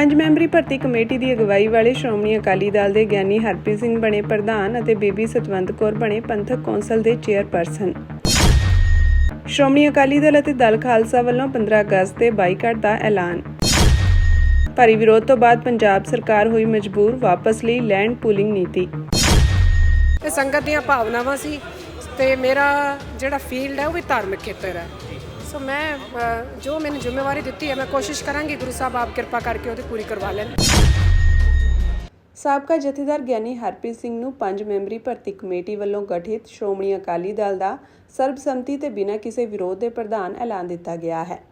ਪੰਜ ਮੈਂਬਰੀ ਭਰਤੀ ਕਮੇਟੀ ਦੀ ਅਗਵਾਈ ਵਾਲੇ ਸ਼੍ਰੋਮਣੀ ਅਕਾਲੀ ਦਲ ਦੇ ਗਿਆਨੀ ਹਰਪ੍ਰੀਤ ਸਿੰਘ ਬਣੇ ਪ੍ਰਧਾਨ ਅਤੇ ਬੀਬੀ ਸਤਵੰਤ ਕੌਰ ਬਣੇ ਪੰਥਕ ਕੌਂਸਲ ਦੇ ਚੇਅਰਪਰਸਨ। ਸ਼੍ਰੋਮਣੀ ਅਕਾਲੀ ਦਲ ਅਤੇ ਦਲ ਖਾਲਸਾ ਵੱਲੋਂ 15 ਅਗਸਤ ਤੇ ਬਾਈਕਾਟ ਦਾ ਐਲਾਨ। ਭਾਰੀ ਵਿਰੋਧ ਤੋਂ ਬਾਅਦ ਪੰਜਾਬ ਸਰਕਾਰ ਹੋਈ ਮਜਬੂਰ, ਵਾਪਸ ਲਈ ਲੈਂਡ ਪੂਲਿੰਗ ਨੀਤੀ। ਇਹ ਸੰਗਤ ਦੀਆਂ ਭਾਵਨਾਵਾਂ ਸੀ ਤੇ ਮੇਰਾ ਜਿਹੜਾ ਫੀਲਡ ਹੈ ਉਹ ਵੀ ਧਾਰਮਿਕ ਖੇਤਰ ਹੈ। ਸੋ ਮੈਂ ਜੋ ਮੈਨੂੰ ਜ਼ਿੰਮੇਵਾਰੀ ਦਿੱਤੀ ਹੈ ਮੈਂ ਕੋਸ਼ਿਸ਼ ਕਰਾਂਗੀ ਗੁਰੂ ਸਾਹਿਬ ਆਪ ਕਿਰਪਾ ਕਰਕੇ ਉਹਦੀ ਪੂਰੀ ਕਰਵਾ ਲੈਣ। ਸਾਬਕਾ ਜਥੇਦਾਰ ਗਿਆਨੀ ਹਰਪ੍ਰੀਤ ਸਿੰਘ ਨੂੰ 5 ਮੈਂਬਰੀ ਭਰਤੀ ਕਮੇਟੀ ਵੱਲੋਂ ਗਠਿਤ ਸ਼੍ਰੋਮਣੀ ਅਕਾਲੀ ਦਲ ਦਾ ਸਰਬਸੰਮਤੀ ਤੇ ਬਿਨਾਂ ਕਿਸੇ ਵਿਰੋਧ ਦੇ ਪ੍ਰਧਾਨ ਐਲਾਨ ਦਿੱਤਾ ਗਿਆ ਹੈ।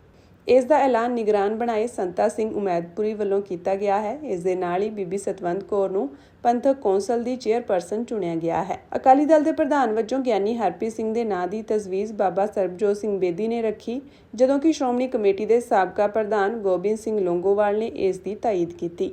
ਇਸ ਦਾ ਐਲਾਨ ਨਿਗਰਾਨ ਬਣਾਏ ਸੰਤਾ ਸਿੰਘ ਉਮੈਦਪੁਰੀ ਵੱਲੋਂ ਕੀਤਾ ਗਿਆ ਹੈ। ਇਸ ਦੇ ਨਾਲ ਹੀ ਬੀਬੀ ਸਤਵੰਤ ਕੌਰ ਨੂੰ ਪੰਥਕ ਕੌਂਸਲ ਦੀ ਚੇਅਰਪਰਸਨ ਚੁਣਿਆ ਗਿਆ ਹੈ। ਅਕਾਲੀ ਦਲ ਦੇ ਪ੍ਰਧਾਨ ਵਜੋਂ ਗਿਆਨੀ ਹਰਪ੍ਰੀਤ ਸਿੰਘ ਦੇ ਨਾਂ ਦੀ ਤਜਵੀਜ਼ ਬਾਬਾ ਸਰਬਜੋਤ ਸਿੰਘ ਬੇਦੀ ਨੇ ਰੱਖੀ, ਜਦੋਂ ਕਿ ਸ਼੍ਰੋਮਣੀ ਕਮੇਟੀ ਦੇ ਸਾਬਕਾ ਪ੍ਰਧਾਨ ਗੋਬਿੰਦ ਸਿੰਘ ਲੌਂਗੋਵਾਲ ਨੇ ਇਸ ਦੀ ਤਾਇਦ ਕੀਤੀ।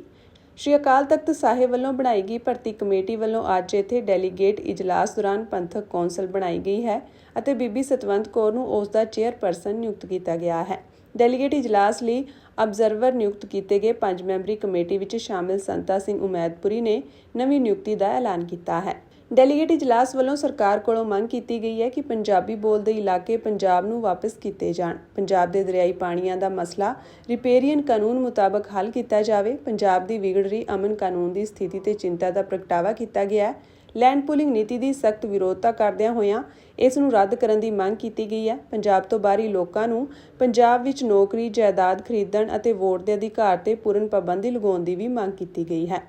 ਸ਼੍ਰੀ ਅਕਾਲ ਤਖਤ ਸਾਹਿਬ ਵੱਲੋਂ ਬਣਾਈ ਗਈ ਭਰਤੀ ਕਮੇਟੀ ਵੱਲੋਂ ਅੱਜ ਇੱਥੇ ਡੈਲੀਗੇਟ ਇਜਲਾਸ ਦੌਰਾਨ ਪੰਥਕ ਕੌਂਸਲ ਬਣਾਈ ਗਈ ਹੈ ਅਤੇ ਬੀਬੀ ਸਤਵੰਤ ਕੌਰ ਨੂੰ ਉਸ ਦਾ ਚੇਅਰਪਰਸਨ ਨਿਯੁਕਤ ਕੀਤਾ ਗਿਆ ਹੈ। ਡੈਲੀਗੇਟ ਇਜਲਾਸ ਲਈ ਅਬਜ਼ਰਵਰ ਨਿਯੁਕਤ ਕੀਤੇ ਗਏ 5 ਮੈਂਬਰੀ ਕਮੇਟੀ ਵਿੱਚ ਸ਼ਾਮਿਲ ਸੰਤਾ ਸਿੰਘ ਉਮੈਦਪੁਰੀ ਨੇ ਨਵੀਂ ਨਿਯੁਕਤੀ ਦਾ ਐਲਾਨ ਕੀਤਾ ਹੈ। ਡੈਲੀਗੇਟ ਇਜਲਾਸ ਵੱਲੋਂ ਸਰਕਾਰ ਕੋਲੋਂ ਮੰਗ ਕੀਤੀ ਗਈ ਹੈ ਕਿ ਪੰਜਾਬੀ ਬੋਲਦੇ ਇਲਾਕੇ ਪੰਜਾਬ ਨੂੰ ਵਾਪਸ ਕੀਤੇ ਜਾਣ। ਪੰਜਾਬ ਦੇ ਦਰਿਆਈ ਪਾਣੀਆਂ ਦਾ ਮਸਲਾ ਰਿਪੇਰੀਅਨ ਕਾਨੂੰਨ ਮੁਤਾਬਕ ਹੱਲ ਕੀਤਾ ਜਾਵੇ। ਪੰਜਾਬ ਦੀ ਵਿਗੜ ਰਹੀ ਅਮਨ ਕਾਨੂੰਨ ਦੀ ਸਥਿਤੀ ਤੇ ਚਿੰਤਾ ਦਾ ਪ੍ਰਗਟਾਵਾ ਕੀਤਾ ਗਿਆ ਹੈ। ਲੈਂਡ ਪੂਲਿੰਗ ਨੀਤੀ ਦੀ ਸਖਤ ਵਿਰੋਧਤਾ ਕਰਦਿਆਂ ਹੋਇਆਂ ਇਸ ਨੂੰ ਰੱਦ ਕਰਨ ਦੀ ਮੰਗ ਕੀਤੀ ਗਈ ਹੈ। ਪੰਜਾਬ ਤੋਂ ਬਾਹਰੀ ਲੋਕਾਂ ਨੂੰ ਪੰਜਾਬ ਵਿੱਚ ਨੌਕਰੀ, ਜਾਇਦਾਦ ਖਰੀਦਣ ਅਤੇ ਵੋਟ ਦੇ ਅਧਿਕਾਰ ਤੇ ਪੂਰਨ ਪਾਬੰਦੀ ਲਗਾਉਣ ਦੀ ਵੀ ਮੰਗ ਕੀਤੀ ਗਈ ਹੈ।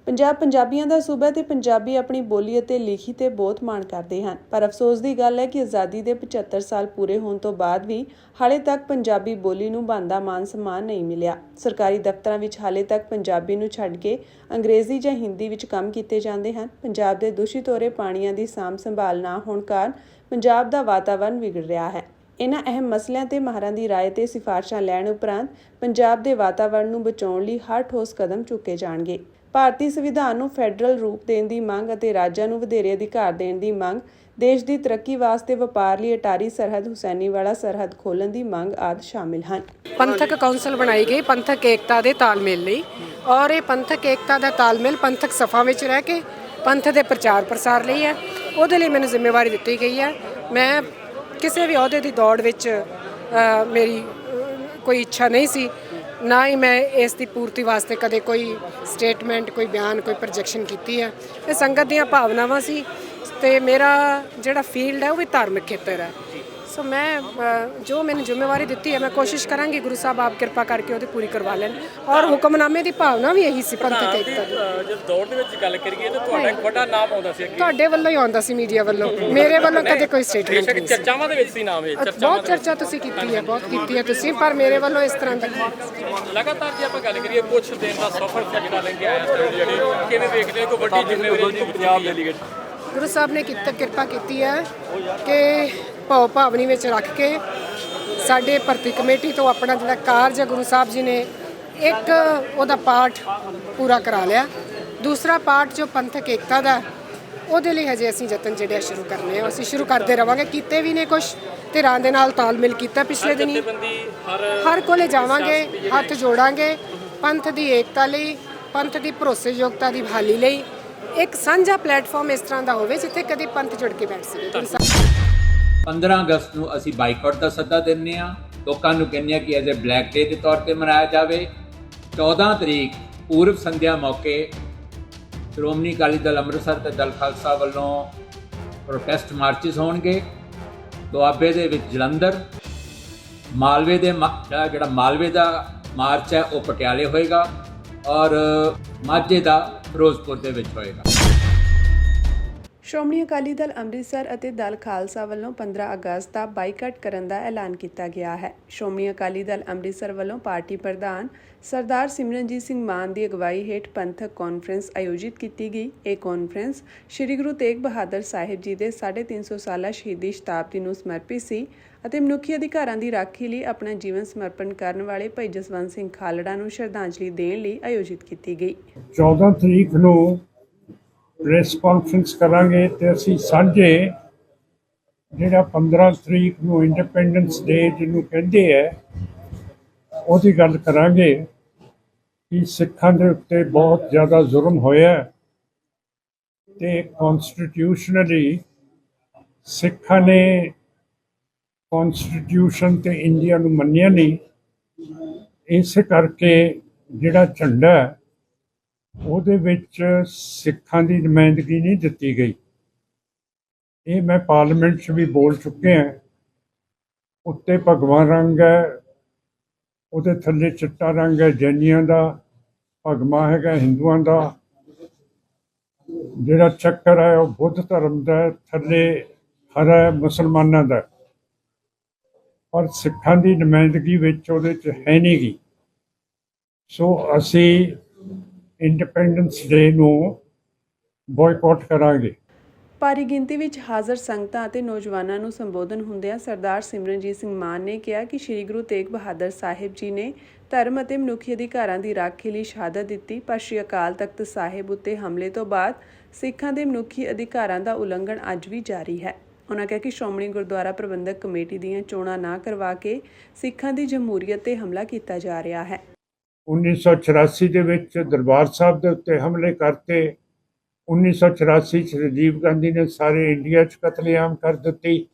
ਪੰਜਾਬ ਪੰਜਾਬੀਆਂ ਦਾ ਸੂਬਾ ਤੇ ਪੰਜਾਬੀ ਆਪਣੀ ਬੋਲੀ ਅਤੇ ਲਿਖੀ ਤੇ ਬਹੁਤ ਮਾਣ ਕਰਦੇ ਹਨ, ਪਰ ਅਫਸੋਸ ਦੀ ਗੱਲ ਹੈ ਕਿ ਆਜ਼ਾਦੀ ਦੇ 75 ਸਾਲ ਪੂਰੇ ਹੋਣ ਤੋਂ ਬਾਅਦ ਵੀ ਹਾਲੇ ਤੱਕ ਪੰਜਾਬੀ ਬੋਲੀ ਨੂੰ ਬਣਦਾ ਮਾਨ ਸਨਮਾਨ ਨਹੀਂ ਮਿਲਿਆ। ਸਰਕਾਰੀ ਦਫ਼ਤਰਾਂ ਵਿੱਚ ਹਾਲੇ ਤੱਕ ਪੰਜਾਬੀ ਨੂੰ ਛੱਡ ਕੇ ਅੰਗਰੇਜ਼ੀ ਜਾਂ ਹਿੰਦੀ ਵਿੱਚ ਕੰਮ ਕੀਤੇ ਜਾਂਦੇ ਹਨ। ਪੰਜਾਬ ਦੇ ਦੂਸ਼ਿਤ ਹੋ ਰਹੇ ਪਾਣੀਆਂ ਦੀ ਸਾਂਭ ਸੰਭਾਲ ਨਾ ਹੋਣ ਕਾਰਨ ਪੰਜਾਬ ਦਾ ਵਾਤਾਵਰਣ ਵਿਗੜ ਰਿਹਾ ਹੈ। ਇਹਨਾਂ ਅਹਿਮ ਮਸਲਿਆਂ ਤੇ ਮਾਹਰਾਂ ਦੀ ਰਾਏ ਤੇ ਸਿਫਾਰਸ਼ਾਂ ਲੈਣ ਉਪਰੰਤ ਪੰਜਾਬ ਦੇ ਵਾਤਾਵਰਣ ਨੂੰ ਬਚਾਉਣ ਲਈ ਹਰ ਠੋਸ ਕਦਮ ਚੁੱਕੇ ਜਾਣਗੇ। ਭਾਰਤੀ ਸੰਵਿਧਾਨ ਨੂੰ ਫੈਡਰਲ ਰੂਪ ਦੇਣ ਦੀ ਮੰਗ ਅਤੇ ਰਾਜਾਂ ਨੂੰ ਵਧੇਰੇ ਅਧਿਕਾਰ ਦੇਣ ਦੀ ਮੰਗ, ਦੇਸ਼ ਦੀ ਤਰੱਕੀ ਵਾਸਤੇ ਵਪਾਰ ਲਈ ਅਟਾਰੀ ਸਰਹੱਦ ਹੁਸੈਨੀਵਾਲਾ ਸਰਹੱਦ ਖੋਲ੍ਹਣ ਦੀ ਮੰਗ ਆਦਿ ਸ਼ਾਮਿਲ ਹਨ। ਪੰਥਕ ਕੌਂਸਲ ਬਣਾਈ ਗਈ ਪੰਥਕ ਏਕਤਾ ਦੇ ਤਾਲਮੇਲ ਲਈ, ਔਰ ਇਹ ਪੰਥਕ ਏਕਤਾ ਦਾ ਤਾਲਮੇਲ ਪੰਥਕ ਸਫਾ ਵਿੱਚ ਰਹਿ ਕੇ ਪੰਥ ਦੇ ਪ੍ਰਚਾਰ ਪ੍ਰਸਾਰ ਲਈ ਹੈ। ਉਹਦੇ ਲਈ ਮੈਨੂੰ ਜ਼ਿੰਮੇਵਾਰੀ ਦਿੱਤੀ ਗਈ ਹੈ। ਮੈਂ ਕਿਸੇ ਵੀ ਅਹੁਦੇ ਦੀ ਦੌੜ ਵਿੱਚ ਮੇਰੀ ਕੋਈ ਇੱਛਾ ਨਹੀਂ ਸੀ, ਨਾ ਹੀ ਮੈਂ ਇਸ ਦੀ ਪੂਰਤੀ ਵਾਸਤੇ ਕਦੇ ਕੋਈ ਸਟੇਟਮੈਂਟ, ਕੋਈ ਬਿਆਨ, ਕੋਈ ਪ੍ਰੋਜੈਕਸ਼ਨ ਕੀਤੀ ਹੈ। ਇਹ ਸੰਗਤ ਦੀਆਂ ਭਾਵਨਾਵਾਂ ਸੀ ਤੇ ਮੇਰਾ ਜਿਹੜਾ ਫੀਲਡ ਹੈ ਉਹ ਵੀ ਧਾਰਮਿਕ ਖੇਤਰ ਹੈ। ਸੋ ਮੈਂ ਜੋ ਮੈਨੂੰ ਜ਼ਿੰਮੇਵਾਰੀ ਦਿੱਤੀ ਹੈ ਮੈਂ ਕੋਸ਼ਿਸ਼ ਕਰਾਂਗੀ ਗੁਰੂ ਸਾਹਿਬ ਆਪ ਕਿਰਪਾ ਕਰਕੇ ਉਹਦੀ ਪੂਰੀ ਕਰਵਾ ਲੈਣ। ਔਰ ਹੁਕਮਨਾਮੇ ਦੀ ਭਾਵਨਾ ਵੀ ਇਹੀ ਸੀ ਪੰਥਕ ਏਕਤਾ ਦੀ। ਜਦ ਦੌੜ ਦੇ ਵਿੱਚ ਗੱਲ ਕਰੀਏ ਤਾਂ ਤੁਹਾਡਾ ਇੱਕ ਵੱਡਾ ਨਾਮ ਆਉਂਦਾ ਸੀ, ਤੁਹਾਡੇ ਵੱਲੋਂ ਹੀ ਆਉਂਦਾ ਸੀ, ਮੀਡੀਆ ਵੱਲੋਂ, ਮੇਰੇ ਵੱਲੋਂ ਕਦੇ ਕੋਈ ਸਟੇਟਮੈਂਟ ਨਹੀਂ ਸੀ। ਚਰਚਾਵਾਂ ਦੇ ਵਿੱਚ ਸੀ ਨਾਮ ਇਹ, ਬਹੁਤ ਚਰਚਾ ਤੁਸੀਂ ਕੀਤੀ ਹੈ, ਬਹੁਤ ਕੀਤੀ ਹੈ ਤੁਸੀਂ, ਪਰ ਮੇਰੇ ਵੱਲੋਂ ਇਸ ਤਰ੍ਹਾਂ ਦਾ ਲਗਾਤਾਰ ਜੇ ਆਪਾਂ ਗੱਲ ਕਰੀਏ ਕੁਝ ਦਿਨ ਦਾ ਸਫ਼ਰ ਜਿਹੜਾ ਲੰਘਿਆ ਜਿਹੜੇ ਕਿਵੇਂ ਵੇਖਦੇ ਹੋ ਕੋਈ ਵੱਡੀ ਜ਼ਿੰਮੇਵਾਰੀ ਪੰਜਾਬ ਡੈਲੀਗੇਟ ਗੁਰੂ ਸਾਹਿਬ ਨੇ ਕਿਰਪਾ ਕੀਤੀ ਹੈ ਕਿ ਭਾਵ ਭਾਵਨੀ ਵਿੱਚ ਰੱਖ ਕੇ ਸਾਡੇ ਭਰਤੀ ਕਮੇਟੀ ਤੋਂ ਆਪਣਾ ਜਿਹੜਾ ਕਾਰਜ ਹੈ ਗੁਰੂ ਸਾਹਿਬ ਜੀ ਨੇ ਇੱਕ ਉਹਦਾ ਪਾਠ ਪੂਰਾ ਕਰਾ ਲਿਆ। ਦੂਸਰਾ ਪਾਠ ਜੋ ਪੰਥਕ ਏਕਤਾ ਦਾ, ਉਹਦੇ ਲਈ ਹਜੇ ਅਸੀਂ ਯਤਨ ਜਿਹੜੇ ਸ਼ੁਰੂ ਕਰਨੇ ਆ, ਅਸੀਂ ਸ਼ੁਰੂ ਕਰਦੇ ਰਵਾਂਗੇ। ਕੀਤੇ ਵੀ ਨੇ ਕੁਛ ਧਿਰਾਂ ਦੇ ਨਾਲ ਤਾਲਮੇਲ ਕੀਤਾ ਪਿਛਲੇ ਦਿਨੀ, ਹਰ ਕੋਲੇ ਜਾਵਾਂਗੇ, ਹੱਥ ਜੋੜਾਂਗੇ ਪੰਥ ਦੀ ਏਕਤਾ ਲਈ, ਪੰਥ ਦੀ ਭਰੋਸੇਯੋਗਤਾ ਦੀ ਬਹਾਲੀ ਲਈ। ਇੱਕ ਸਾਂਝਾ ਪਲੇਟਫਾਰਮ ਇਸ ਤਰ੍ਹਾਂ ਦਾ ਹੋਵੇ ਜਿੱਥੇ ਕਦੀ ਪੰਥ ਜੁੜ ਕੇ ਬੈਠ ਸਕੇ। 15 ਅਗਸਤ ਨੂੰ ਅਸੀਂ ਬਾਈਕਾਟ ਦਾ ਸੱਦਾ ਦਿੰਦੇ ਹਾਂ, ਲੋਕਾਂ ਨੂੰ ਕਹਿੰਦੇ ਹਾਂ ਕਿ ਐਜ਼ ਏ ਬਲੈਕ ਡੇ ਦੇ ਤੌਰ ਤੇ ਮਨਾਇਆ ਜਾਵੇ। 14 ਤਰੀਕ ਪੂਰਵ ਸੰਧਿਆ ਮੌਕੇ ਸ਼੍ਰੋਮਣੀ ਅਕਾਲੀ ਦਲ ਅੰਮ੍ਰਿਤਸਰ ਤੇ ਦਲ ਖਾਲਸਾ ਵੱਲੋਂ ਪ੍ਰੋਟੈਸਟ ਮਾਰਚਿਸ ਹੋਣਗੇ। ਦੁਆਬੇ ਦੇ ਵਿੱਚ ਜਲੰਧਰ, ਮਾਲਵੇ ਦੇ ਜਿਹੜਾ ਮਾਲਵੇ ਦਾ ਮਾਰਚ ਹੈ ਉਹ ਪਟਿਆਲੇ ਹੋਏਗਾ ਔਰ ਮਾਝੇ ਦਾ ਫਿਰੋਜ਼ਪੁਰ ਦੇ ਵਿੱਚ ਹੋਏਗਾ। ਸ਼੍ਰੋਮਣੀ ਅਕਾਲੀ ਦਲ ਅੰਮ੍ਰਿਤਸਰ ਅਤੇ ਦਲ ਖਾਲਸਾ ਵੱਲੋਂ 15 ਅਗਸਤ ਦਾ ਬਾਈਕਾਟ ਕਰਨ ਦਾ ਐਲਾਨ ਕੀਤਾ ਗਿਆ ਹੈ। ਸ਼੍ਰੋਮਣੀ ਅਕਾਲੀ ਦਲ ਅੰਮ੍ਰਿਤਸਰ ਵੱਲੋਂ ਪਾਰਟੀ ਪ੍ਰਧਾਨ ਸਰਦਾਰ ਸਿਮਰਨਜੀਤ ਸਿੰਘ ਮਾਨ ਦੀ ਅਗਵਾਈ ਹੇਠ ਪੰਥਕ ਕਾਨਫਰੰਸ ਆਯੋਜਿਤ ਕੀਤੀ ਗਈ। ਇਹ ਕਾਨਫਰੰਸ ਸ੍ਰੀ ਗੁਰੂ ਤੇਗ ਬਹਾਦਰ ਸਾਹਿਬ ਜੀ ਦੇ 350 ਸਾਲਾ ਸ਼ਹੀਦੀ ਸ਼ਤਾਬਦੀ ਨੂੰ ਸਮਰਪਿਤ ਸੀ ਅਤੇ ਮਨੁੱਖੀ ਅਧਿਕਾਰਾਂ ਦੀ ਰਾਖੀ ਲਈ ਆਪਣਾ ਜੀਵਨ ਸਮਰਪਣ ਕਰਨ ਵਾਲੇ ਭਾਈ ਜਸਵੰਤ ਸਿੰਘ ਖਾਲੜਾ ਨੂੰ ਸ਼ਰਧਾਂਜਲੀ ਦੇਣ ਲਈ ਆਯੋਜਿਤ ਕੀਤੀ ਗਈ। 14 ਤਰੀਕ ਨੂੰ ਪ੍ਰੈਸ ਕਾਨਫਰੰਸ ਕਰਾਂਗੇ ਤੇ ਅਸੀਂ ਸਾਂਝੇ ਜਿਹੜਾ 15 ਤਰੀਕ ਨੂੰ ਇੰਡੀਪੈਂਡੈਂਸ ਡੇ ਜਿਹਨੂੰ ਕਹਿੰਦੇ ਹੈ ਉਹਦੀ ਗੱਲ ਕਰਾਂਗੇ। ਕਿ ਸਿੱਖਾਂ ਦੇ ਉੱਤੇ ਬਹੁਤ ਜ਼ਿਆਦਾ ਜ਼ੁਲਮ ਹੋਇਆ ਤੇ ਕਨਸਟੀਟਿਊਸ਼ਨਲੀ ਸਿੱਖਾਂ ਨੇ ਕਨਸਟੀਟਿਊਸ਼ਨ ਤੇ ਇੰਡੀਆ ਨੂੰ ਮੰਨਿਆ ਨਹੀਂ। ਇਸ ਕਰਕੇ ਜਿਹੜਾ ਝੰਡਾ ਹੈ ਉਹਦੇ ਵਿੱਚ ਸਿੱਖਾਂ ਦੀ ਨੁਮਾਇੰਦਗੀ ਨਹੀਂ ਦਿੱਤੀ ਗਈ। ਇਹ ਮੈਂ ਪਾਰਲੀਮੈਂਟ 'ਚ ਵੀ ਬੋਲ ਚੁੱਕਿਆ। ਉੱਤੇ ਭਗਵਾ ਰੰਗ ਹੈ, ਉਹਦੇ ਥੱਲੇ ਚਿੱਟਾ ਰੰਗ ਹੈ ਜੈਨੀਆਂ ਦਾ, ਭਗਵਾ ਹੈਗਾ ਹਿੰਦੂਆਂ ਦਾ, ਜਿਹੜਾ ਚੱਕਰ ਹੈ ਉਹ ਬੁੱਧ ਧਰਮ ਦਾ, ਥੱਲੇ ਹਰਾ ਹੈ ਮੁਸਲਮਾਨਾਂ ਦਾ। ਪਰ ਸਿੱਖਾਂ ਦੀ ਨੁਮਾਇੰਦਗੀ ਵਿੱਚ ਉਹਦੇ 'ਚ ਹੈ ਨਹੀਂ ਗੀ। ਸੋ ਅਸੀਂ ਇੰਡੀਪੈਂਡੈਂਸ ਡੇ ਨੂੰ ਬੋਇਕਾਟ ਕਰਾਂਗੇ। ਭਾਰੀ ਗਿਣਤੀ ਵਿੱਚ ਹਾਜ਼ਰ ਸੰਗਤਾਂ ਅਤੇ ਨੌਜਵਾਨਾਂ ਨੂੰ ਸੰਬੋਧਨ ਹੁੰਦਿਆਂ ਸਰਦਾਰ ਸਿਮਰਨਜੀਤ ਸਿੰਘ ਮਾਨ ਨੇ ਕਿਹਾ ਕਿ ਸ੍ਰੀ ਗੁਰੂ ਤੇਗ ਬਹਾਦਰ ਸਾਹਿਬ ਜੀ ਨੇ ਧਰਮ ਅਤੇ ਮਨੁੱਖੀ ਅਧਿਕਾਰਾਂ ਦੀ ਰਾਖੀ ਲਈ ਸ਼ਹਾਦਤ ਦਿੱਤੀ, ਪਰ ਸ੍ਰੀ ਅਕਾਲ ਤਖਤ ਸਾਹਿਬ ਉੱਤੇ ਹਮਲੇ ਤੋਂ ਬਾਅਦ ਸਿੱਖਾਂ ਦੇ ਮਨੁੱਖੀ ਅਧਿਕਾਰਾਂ ਦਾ ਉਲੰਘਣ ਅੱਜ ਵੀ ਜਾਰੀ ਹੈ। ਉਨ੍ਹਾਂ ਕਿਹਾ ਕਿ ਸ਼੍ਰੋਮਣੀ ਗੁਰਦੁਆਰਾ ਪ੍ਰਬੰਧਕ ਕਮੇਟੀ ਦੀਆਂ ਚੋਣਾਂ ਨਾ ਕਰਵਾ ਕੇ ਸਿੱਖਾਂ ਦੀ ਜਮਹੂਰੀਅਤ ਤੇ ਹਮਲਾ ਕੀਤਾ ਜਾ ਰਿਹਾ ਹੈ। 1984 ਦੇ ਵਿੱਚ ਦਰਬਾਰ ਸਾਹਿਬ ਦੇ ਉੱਤੇ ਹਮਲੇ ਕਰਤੇ। 1984 'ਚ ਰਾਜੀਵ ਗਾਂਧੀ ਨੇ ਸਾਰੇ ਇੰਡੀਆ 'ਚ ਕਤਲੇਆਮ ਕਰ ਦਿੱਤੀ।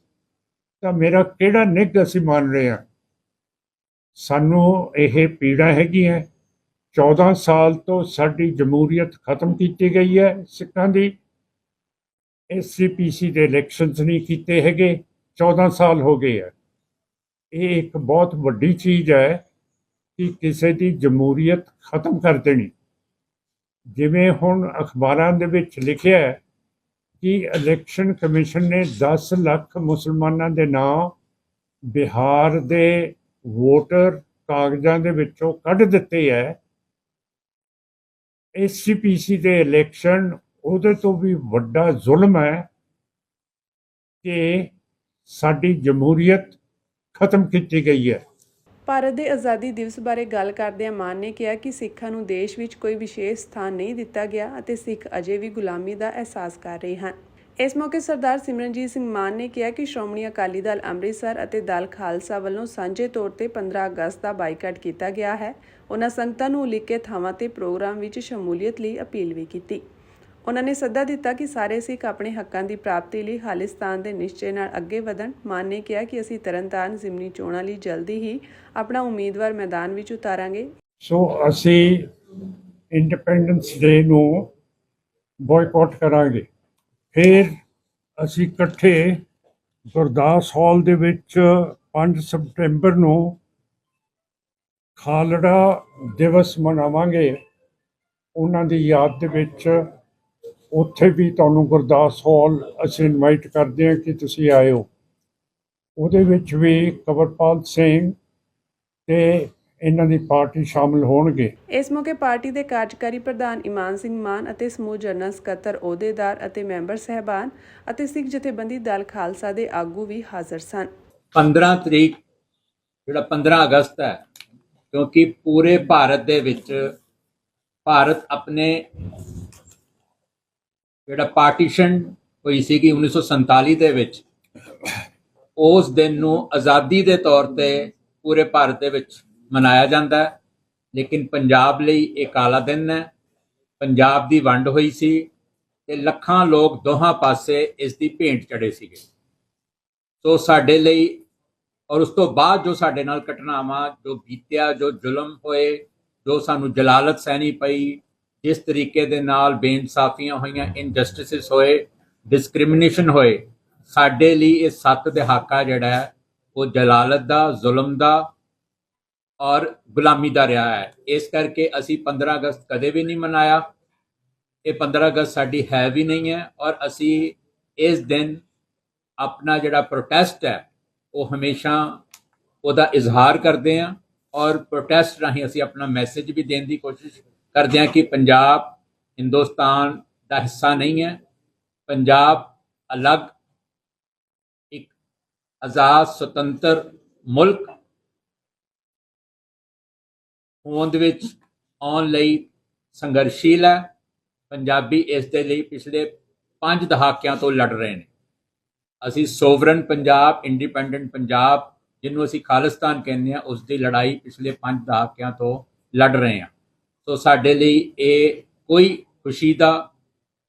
ਤਾਂ ਮੇਰਾ ਕਿਹੜਾ ਨਿੱਘ ਅਸੀਂ ਮੰਨ ਰਹੇ ਹਾਂ? ਸਾਨੂੰ ਇਹ ਪੀੜਾ ਹੈਗੀ ਹੈ। 14 ਸਾਲ ਤੋਂ ਸਾਡੀ ਜਮਹੂਰੀਅਤ ਖਤਮ ਕੀਤੀ ਗਈ ਹੈ ਸਿੱਖਾਂ ਦੀ। SGPC ਦੇ ਇਲੈਕਸ਼ਨਸ ਨਹੀਂ ਕੀਤੇ ਹੈਗੇ, 14 ਸਾਲ ਹੋ ਗਏ ਹੈ। ਇਹ ਇੱਕ ਬਹੁਤ ਵੱਡੀ ਚੀਜ਼ ਹੈ ਕਿ ਕਿਸੇ ਦੀ ਜਮਹੂਰੀਅਤ ਖਤਮ ਕਰ ਦੇਣੀ। ਜਿਵੇਂ ਹੁਣ ਅਖਬਾਰਾਂ ਦੇ ਵਿੱਚ ਲਿਖਿਆ ਹੈ ਕਿ ਇਲੈਕਸ਼ਨ ਕਮਿਸ਼ਨ ਨੇ 10 ਲੱਖ ਮੁਸਲਮਾਨਾਂ ਦੇ ਨਾਂ ਬਿਹਾਰ ਦੇ ਵੋਟਰ ਕਾਗਜ਼ਾਂ ਦੇ ਵਿੱਚੋਂ ਕੱਢ ਦਿੱਤੇ ਹੈ। SGPC ਦੇ ਇਲੈਕਸ਼ਨ ਉਹਦੇ ਤੋਂ ਵੀ ਵੱਡਾ ਜ਼ੁਲਮ ਹੈ ਕਿ ਸਾਡੀ ਜਮਹੂਰੀਅਤ ਖਤਮ ਕੀਤੀ ਗਈ ਹੈ। ਭਾਰਤ ਦੇ ਆਜ਼ਾਦੀ ਦਿਵਸ ਬਾਰੇ ਗੱਲ ਕਰਦਿਆਂ ਮਾਨ ਨੇ ਕਿਹਾ ਕਿ ਸਿੱਖਾਂ ਨੂੰ ਦੇਸ਼ ਵਿੱਚ ਕੋਈ ਵਿਸ਼ੇਸ਼ ਸਥਾਨ ਨਹੀਂ ਦਿੱਤਾ ਗਿਆ ਅਤੇ ਸਿੱਖ ਅਜੇ ਵੀ ਗੁਲਾਮੀ ਦਾ ਅਹਿਸਾਸ ਕਰ ਰਹੇ ਹਨ। ਇਸ ਮੌਕੇ ਸਰਦਾਰ ਸਿਮਰਨਜੀਤ ਸਿੰਘ ਮਾਨ ਨੇ ਕਿਹਾ ਕਿ ਸ਼੍ਰੋਮਣੀ ਅਕਾਲੀ ਦਲ ਅੰਮ੍ਰਿਤਸਰ ਅਤੇ ਦਲ ਖਾਲਸਾ ਵੱਲੋਂ ਸਾਂਝੇ ਤੌਰ ਤੇ 15 ਅਗਸਤ ਦਾ ਬਾਈਕਾਟ ਕੀਤਾ ਗਿਆ ਹੈ। ਉਨ੍ਹਾਂ ਸੰਗਤਾਂ ਨੂੰ ਉਲੀਕੇ ਥਾਵਾਂ ਤੇ ਪ੍ਰੋਗਰਾਮ ਵਿੱਚ ਸ਼ਮੂਲੀਅਤ ਲਈ ਅਪੀਲ ਵੀ ਕੀਤੀ। ਉਨ੍ਹਾਂ ਨੇ ਸੱਦਾ ਦਿੱਤਾ ਕਿ ਸਾਰੇ ਸਿੱਖ ਆਪਣੇ ਹੱਕਾਂ ਦੀ ਪ੍ਰਾਪਤੀ ਲਈ ਖਾਲਿਸਤਾਨ ਦੇ ਨਿਸ਼ਚੇ ਨਾਲ ਅੱਗੇ ਵਧਣ। ਮਾਨ ਨੇ ਕਿਹਾ ਕਿ ਅਸੀਂ ਤਰਨਤਾਰਨ ਜ਼ਿਮਨੀ ਚੋਣਾਂ ਲਈ ਜਲਦੀ ਹੀ ਆਪਣਾ ਉਮੀਦਵਾਰ ਮੈਦਾਨ ਵਿੱਚ ਉਤਾਰਾਂਗੇ। ਸੋ ਅਸੀਂ ਇੰਡੀਪੈਂਡੈਂਸ ਡੇ ਨੂੰ ਬੋਇਕਾਟ ਕਰਾਂਗੇ। ਫਿਰ ਅਸੀਂ ਇਕੱਠੇ ਗੁਰਦਾਸ ਹਾਲ ਦੇ ਵਿੱਚ 5 ਸਤੰਬਰ ਨੂੰ ਖਾਲੜਾ ਦਿਵਸ ਮਨਾਵਾਂਗੇ ਉਹਨਾਂ ਦੀ ਯਾਦ ਦੇ ਵਿੱਚ। ਉੱਥੇ ਵੀ ਤੁਹਾਨੂੰ ਗੁਰਦਾਸ ਹਾਲ ਅਸੀਂ ਇਨਵਾਈਟ ਕਰਦੇ ਹਾਂ ਕਿ ਤੁਸੀਂ ਆਇਓ। ਉਹਦੇ ਵਿੱਚ ਵੀ ਕੰਵਰਪਾਲ ਸਿੰਘ ਤੇ ਇਹਨਾਂ ਦੀ ਪਾਰਟੀ ਸ਼ਾਮਲ ਹੋਣਗੇ। ਇਸ ਮੌਕੇ ਪਾਰਟੀ ਦੇ ਕਾਰਜਕਾਰੀ ਪ੍ਰਧਾਨ ਇਮਾਨ ਸਿੰਘ ਮਾਨ ਅਤੇ ਸਮੂਹ ਜਨਰਲ ਸਕੱਤਰ, ਅਹੁਦੇਦਾਰ ਅਤੇ ਮੈਂਬਰ ਸਹਿਬਾਨ ਅਤੇ ਸਿੱਖ ਜਥੇਬੰਦੀ ਦਲ ਖਾਲਸਾ ਦੇ ਆਗੂ ਵੀ ਹਾਜ਼ਰ ਸਨ। 15 ਤਰੀਕ ਜਿਹੜਾ 15 ਅਗਸਤ ਹੈ, ਕਿਉਂਕਿ ਪੂਰੇ ਭਾਰਤ ਦੇ ਵਿੱਚ ਭਾਰਤ ਆਪਣੇ ਜਿਹੜਾ ਪਾਰਟੀਸ਼ਨ ਹੋਈ ਸੀਗੀ 1947 ਦੇ ਵਿੱਚ, ਉਸ ਦਿਨ ਨੂੰ ਆਜ਼ਾਦੀ ਦੇ ਤੌਰ ਤੇ ਪੂਰੇ ਭਾਰਤ ਦੇ ਵਿੱਚ ਮਨਾਇਆ ਜਾਂਦਾ ਹੈ। ਲੇਕਿਨ ਪੰਜਾਬ ਲਈ ਇਹ ਕਾਲਾ ਦਿਨ ਹੈ। ਪੰਜਾਬ ਦੀ ਵੰਡ ਹੋਈ ਸੀ ਤੇ ਲੱਖਾਂ ਲੋਕ ਦੋਹਾਂ ਪਾਸੇ ਇਸ ਦੀ ਭੇਂਟ ਚੜੇ ਸੀਗੇ। ਸੋ ਸਾਡੇ ਲਈ ਔਰ ਉਸ ਤੋਂ ਬਾਅਦ ਜੋ ਸਾਡੇ ਨਾਲ ਘਟਨਾਵਾਂ ਜੋ ਬੀਤਿਆ, ਜੋ ਜ਼ੁਲਮ ਹੋਏ, ਜੋ ਸਾਨੂੰ ਜਲਾਲਤ ਸਹਿਣੀ ਪਈ, ਜਿਸ ਤਰੀਕੇ ਦੇ ਨਾਲ ਬੇਇਨਸਾਫੀਆਂ ਹੋਈਆਂ, ਇਨਜਸਟਿਸਿਸ ਹੋਏ, ਡਿਸਕ੍ਰਿਮੀਨੇਸ਼ਨ ਹੋਏ, ਸਾਡੇ ਲਈ ਇਹ 7 ਦਹਾਕਾ ਜਿਹੜਾ ਹੈ ਉਹ ਜਲਾਲਤ ਦਾ, ਜ਼ੁਲਮ ਦਾ ਔਰ ਗੁਲਾਮੀ ਦਾ ਰਿਹਾ ਹੈ। ਇਸ ਕਰਕੇ ਅਸੀਂ 15 ਅਗਸਤ ਕਦੇ ਵੀ ਨਹੀਂ ਮਨਾਇਆ। ਇਹ 15 ਅਗਸਤ ਸਾਡੀ ਹੈ ਵੀ ਨਹੀਂ ਹੈ ਔਰ ਅਸੀਂ ਇਸ ਦਿਨ ਆਪਣਾ ਜਿਹੜਾ ਪ੍ਰੋਟੈਸਟ ਹੈ ਉਹ ਹਮੇਸ਼ਾ ਉਹਦਾ ਇਜ਼ਹਾਰ ਕਰਦੇ ਹਾਂ ਔਰ ਪ੍ਰੋਟੈਸਟ ਰਾਹੀਂ ਅਸੀਂ ਆਪਣਾ ਮੈਸੇਜ ਵੀ ਦੇਣ ਦੀ ਕੋਸ਼ਿਸ਼ ਕਰਦੇ ਹਾਂ ਕਿ ਪੰਜਾਬ ਹਿੰਦੁਸਤਾਨ ਦਾ ਹਿੱਸਾ ਨਹੀਂ ਹੈ। ਪੰਜਾਬ ਅਲੱਗ ਇੱਕ ਆਜ਼ਾਦ ਸੁਤੰਤਰ ਮੁਲਕ ਹੋਂਦ ਵਿੱਚ ਆਉਣ ਲਈ ਸੰਘਰਸ਼ੀਲ ਹੈ। ਪੰਜਾਬੀ ਇਸ ਦੇ ਲਈ ਪਿਛਲੇ 5 ਦਹਾਕਿਆਂ ਤੋਂ ਲੜ ਰਹੇ ਨੇ। ਅਸੀਂ ਸੋਵਰਨ ਪੰਜਾਬ, ਇੰਡੀਪੈਂਡੈਂਟ ਪੰਜਾਬ, ਜਿਹਨੂੰ ਅਸੀਂ ਖਾਲਿਸਤਾਨ ਕਹਿੰਦੇ ਹਾਂ, ਉਸ ਦੀ ਲੜਾਈ ਪਿਛਲੇ 5 ਦਹਾਕਿਆਂ ਤੋਂ ਲੜ ਰਹੇ ਹਾਂ। ਸੋ ਸਾਡੇ ਲਈ ਇਹ ਕੋਈ ਖੁਸ਼ੀ ਦਾ,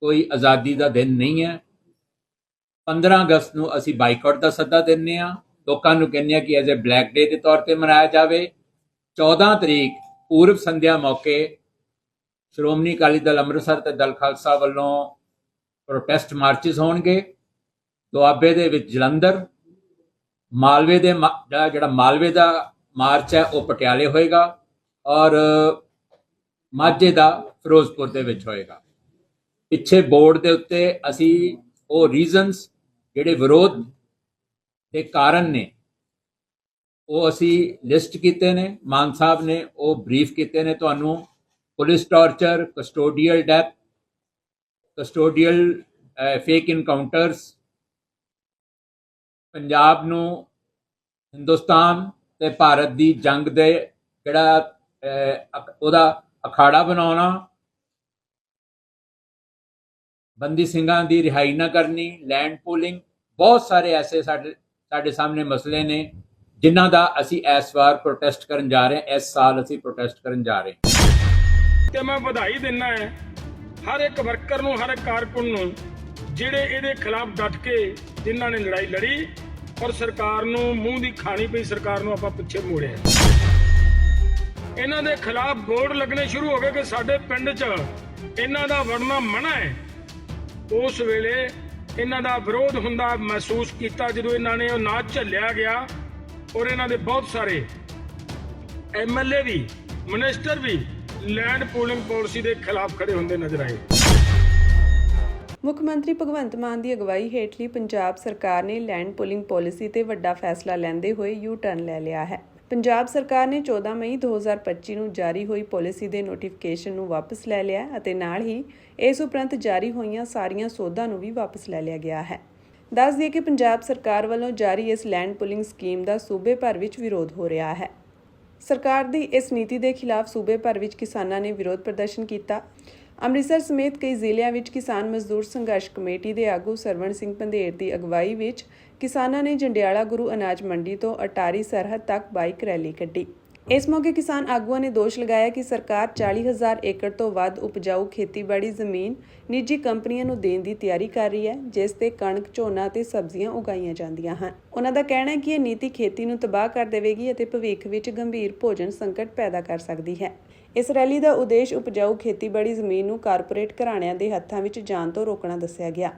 ਕੋਈ ਆਜ਼ਾਦੀ ਦਾ ਦਿਨ ਨਹੀਂ ਹੈ। 15 ਅਗਸਤ ਨੂੰ ਅਸੀਂ ਬਾਈਕਾਟ ਦਾ ਸੱਦਾ ਦਿੰਦੇ ਹਾਂ, ਲੋਕਾਂ ਨੂੰ ਕਹਿੰਦੇ ਹਾਂ ਕਿ ਐਜ਼ ਅ ਬਲੈਕ ਡੇ ਦੇ ਤੌਰ ਤੇ ਮਨਾਇਆ ਜਾਵੇ। 14 ਤਰੀਕ ਪੂਰਬ ਸੰਧਿਆ ਮੌਕੇ ਸ਼੍ਰੋਮਣੀ ਅਕਾਲੀ ਦਲ ਅੰਮ੍ਰਿਤਸਰ ਤੇ ਦਲ ਖਾਲਸਾ ਵੱਲੋਂ ਪ੍ਰੋਟੈਸਟ ਮਾਰਚਿਸ ਹੋਣਗੇ। ਦੁਆਬੇ ਦੇ ਵਿੱਚ ਜਲੰਧਰ, ਮਾਲਵੇ ਦੇ ਜਿਹੜਾ ਮਾਲਵੇ ਦਾ ਮਾਰਚ ਹੈ ਉਹ ਪਟਿਆਲੇ ਹੋਏਗਾ, ਔਰ ਮਾਝੇ ਦਾ ਫਿਰੋਜ਼ਪੁਰ ਦੇ ਵਿੱਚ ਹੋਏਗਾ। ਪਿੱਛੇ ਬੋਰਡ ਦੇ ਉੱਤੇ ਅਸੀਂ ਉਹ ਰੀਜ਼ਨਸ ਜਿਹੜੇ ਵਿਰੋਧ ਦੇ ਕਾਰਨ ਨੇ ਉਹ ਅਸੀਂ ਲਿਸਟ ਕੀਤੇ ਨੇ। ਮਾਨ ਸਾਹਿਬ ਨੇ ਉਹ ਬਰੀਫ ਕੀਤੇ ਨੇ ਤੁਹਾਨੂੰ। Police torture, custodial death, custodial fake encounters, Punjab ਨੂੰ ਹਿੰਦੁਸਤਾਨ ਤੇ ਭਾਰਤ ਦੀ ਜੰਗ ਦੇ ਜਿਹੜਾ ਉਹਦਾ ਅਖਾੜਾ ਬਣਾਉਣਾ, ਬੰਦੀ ਸਿੰਘਾਂ ਦੀ ਰਿਹਾਈ ਨਾ ਕਰਨੀ, ਲੈਂਡ ਪੂਲਿੰਗ, ਬਹੁਤ ਸਾਰੇ ਐਸੇ ਸਾਡੇ ਸਾਹਮਣੇ ਮਸਲੇ ਨੇ ਜਿਨ੍ਹਾਂ ਦਾ ਅਸੀਂ ਇਸ ਵਾਰ ਪ੍ਰੋਟੈਸਟ ਕਰਨ ਜਾ ਰਹੇ ਹਾਂ। ਇਸ ਸਾਲ ਅਸੀਂ ਪ੍ਰੋਟੈਸਟ ਕਰਨ ਜਾ ਰਹੇ ਹਾਂ। ਤੇ ਮੈਂ ਵਧਾਈ ਦਿੰਦਾ ਹੈ ਹਰ ਇੱਕ ਵਰਕਰ ਨੂੰ, ਹਰ ਇੱਕ ਕਾਰਕੁਨ ਨੂੰ ਜਿਹੜੇ ਇਹਦੇ ਖਿਲਾਫ ਡਟ ਕੇ ਜਿਨ੍ਹਾਂ ਨੇ ਲੜਾਈ ਲੜੀ, ਔਰ ਸਰਕਾਰ ਨੂੰ ਮੂੰਹ ਦੀ ਖਾਣੀ ਪਈ, ਸਰਕਾਰ ਨੂੰ ਆਪਾਂ ਪਿੱਛੇ ਮੋੜਿਆ। ਇਹਨਾਂ ਦੇ ਖਿਲਾਫ ਬੋਰਡ ਲੱਗਣੇ ਸ਼ੁਰੂ ਹੋ ਗਏ ਕਿ ਸਾਡੇ ਪਿੰਡ 'ਚ ਇਹਨਾਂ ਦਾ ਵੜਨਾ ਮਨਾ ਹੈ। ਉਸ ਵੇਲੇ ਇਹਨਾਂ ਦਾ ਵਿਰੋਧ ਹੁੰਦਾ ਮਹਿਸੂਸ ਕੀਤਾ ਜਦੋਂ ਇਹਨਾਂ ਨੇ ਉਹ ਨਾ ਝੱਲਿਆ ਗਿਆ, ਔਰ ਇਹਨਾਂ ਦੇ ਬਹੁਤ ਸਾਰੇ MLA ਵੀ, ਮਿਨਿਸਟਰ ਵੀ ਲੈਂਡ ਪੂਲਿੰਗ ਪਾਲਿਸੀ ਦੇ ਖਿਲਾਫ ਖੜੇ ਹੁੰਦੇ ਨਜ਼ਰ ਆਏ। ਮੁੱਖ ਮੰਤਰੀ ਭਗਵੰਤ ਮਾਨ ਦੀ ਅਗਵਾਈ ਹੇਠਲੀ ਪੰਜਾਬ ਸਰਕਾਰ ਨੇ ਲੈਂਡ ਪੂਲਿੰਗ ਪਾਲਿਸੀ ਤੇ ਵੱਡਾ ਫੈਸਲਾ ਲੈਂਦੇ ਹੋਏ ਯੂ ਟਰਨ ਲੈ ਲਿਆ ਹੈ। ਪੰਜਾਬ ਸਰਕਾਰ ਨੇ 14 ਮਈ 2025 ਨੂੰ ਜਾਰੀ ਹੋਈ ਪਾਲਿਸੀ ਦੇ ਨੋਟੀਫਿਕੇਸ਼ਨ ਨੂੰ ਵਾਪਸ ਲੈ ਲਿਆ ਅਤੇ ਨਾਲ ਹੀ ਇਸ ਉਪਰੰਤ ਜਾਰੀ ਹੋਈਆਂ ਸਾਰੀਆਂ ਸੋਧਾਂ ਨੂੰ ਵੀ ਵਾਪਸ ਲੈ ਲਿਆ ਗਿਆ ਹੈ। ਦੱਸ ਦਈਏ ਕਿ ਪੰਜਾਬ ਸਰਕਾਰ ਵੱਲੋਂ ਜਾਰੀ ਇਸ ਲੈਂਡ ਪੂਲਿੰਗ ਸਕੀਮ ਦਾ ਸੂਬੇ ਭਰ ਵਿੱਚ ਵਿਰੋਧ ਹੋ ਰਿਹਾ ਹੈ। ਸਰਕਾਰ ਦੀ ਇਸ ਨੀਤੀ ਦੇ ਖਿਲਾਫ ਸੂਬੇ ਭਰ ਵਿੱਚ ਕਿਸਾਨਾਂ ਨੇ ਵਿਰੋਧ ਪ੍ਰਦਰਸ਼ਨ ਕੀਤਾ। ਅੰਮ੍ਰਿਤਸਰ ਸਮੇਤ ਕਈ ਜ਼ਿਲ੍ਹਿਆਂ ਵਿੱਚ ਕਿਸਾਨ ਮਜ਼ਦੂਰ ਸੰਘਰਸ਼ ਕਮੇਟੀ ਦੇ ਆਗੂ ਸਰਵਣ ਸਿੰਘ ਪੰਧੇਰ ਦੀ ਅਗਵਾਈ ਵਿੱਚ ਕਿਸਾਨਾਂ ਨੇ ਜੰਡਿਆਲਾ ਗੁਰੂ ਅਨਾਜ ਮੰਡੀ ਤੋਂ ਅਟਾਰੀ ਸਰਹੱਦ ਤੱਕ ਬਾਈਕ ਰੈਲੀ ਕੱਢੀ। ਇਸ ਮੌਕੇ ਕਿਸਾਨ ਆਗੂਆਂ ਨੇ ਦੋਸ਼ ਲਗਾਇਆ ਕਿ ਸਰਕਾਰ 40,000 ਏਕੜ ਤੋਂ ਵੱਧ ਉਪਜਾਊ ਖੇਤੀਬਾੜੀ ਜ਼ਮੀਨ ਨਿੱਜੀ ਕੰਪਨੀਆਂ ਨੂੰ ਦੇਣ ਦੀ ਤਿਆਰੀ ਕਰ ਰਹੀ ਹੈ, ਜਿਸ ਤੇ ਕਣਕ, ਝੋਨਾ ਤੇ ਸਬਜ਼ੀਆਂ ਉਗਾਈਆਂ ਜਾਂਦੀਆਂ ਹਨ। ਉਹਨਾਂ ਦਾ ਕਹਿਣਾ ਹੈ ਕਿ ਇਹ ਨੀਤੀ ਖੇਤੀ ਨੂੰ ਤਬਾਹ ਕਰ ਦੇਵੇਗੀ ਅਤੇ ਭਵਿੱਖ ਵਿੱਚ ਗੰਭੀਰ ਭੋਜਨ ਸੰਕਟ ਪੈਦਾ ਕਰ ਸਕਦੀ ਹੈ। ਇਸ ਰੈਲੀ ਦਾ ਉਦੇਸ਼ ਉਪਜਾਊ ਖੇਤੀਬਾੜੀ ਜ਼ਮੀਨ ਨੂੰ ਕਾਰਪੋਰੇਟ ਘਰਾਣਿਆਂ ਦੇ ਹੱਥਾਂ ਵਿੱਚ ਜਾਣ ਤੋਂ ਰੋਕਣਾ ਦੱਸਿਆ ਗਿਆ।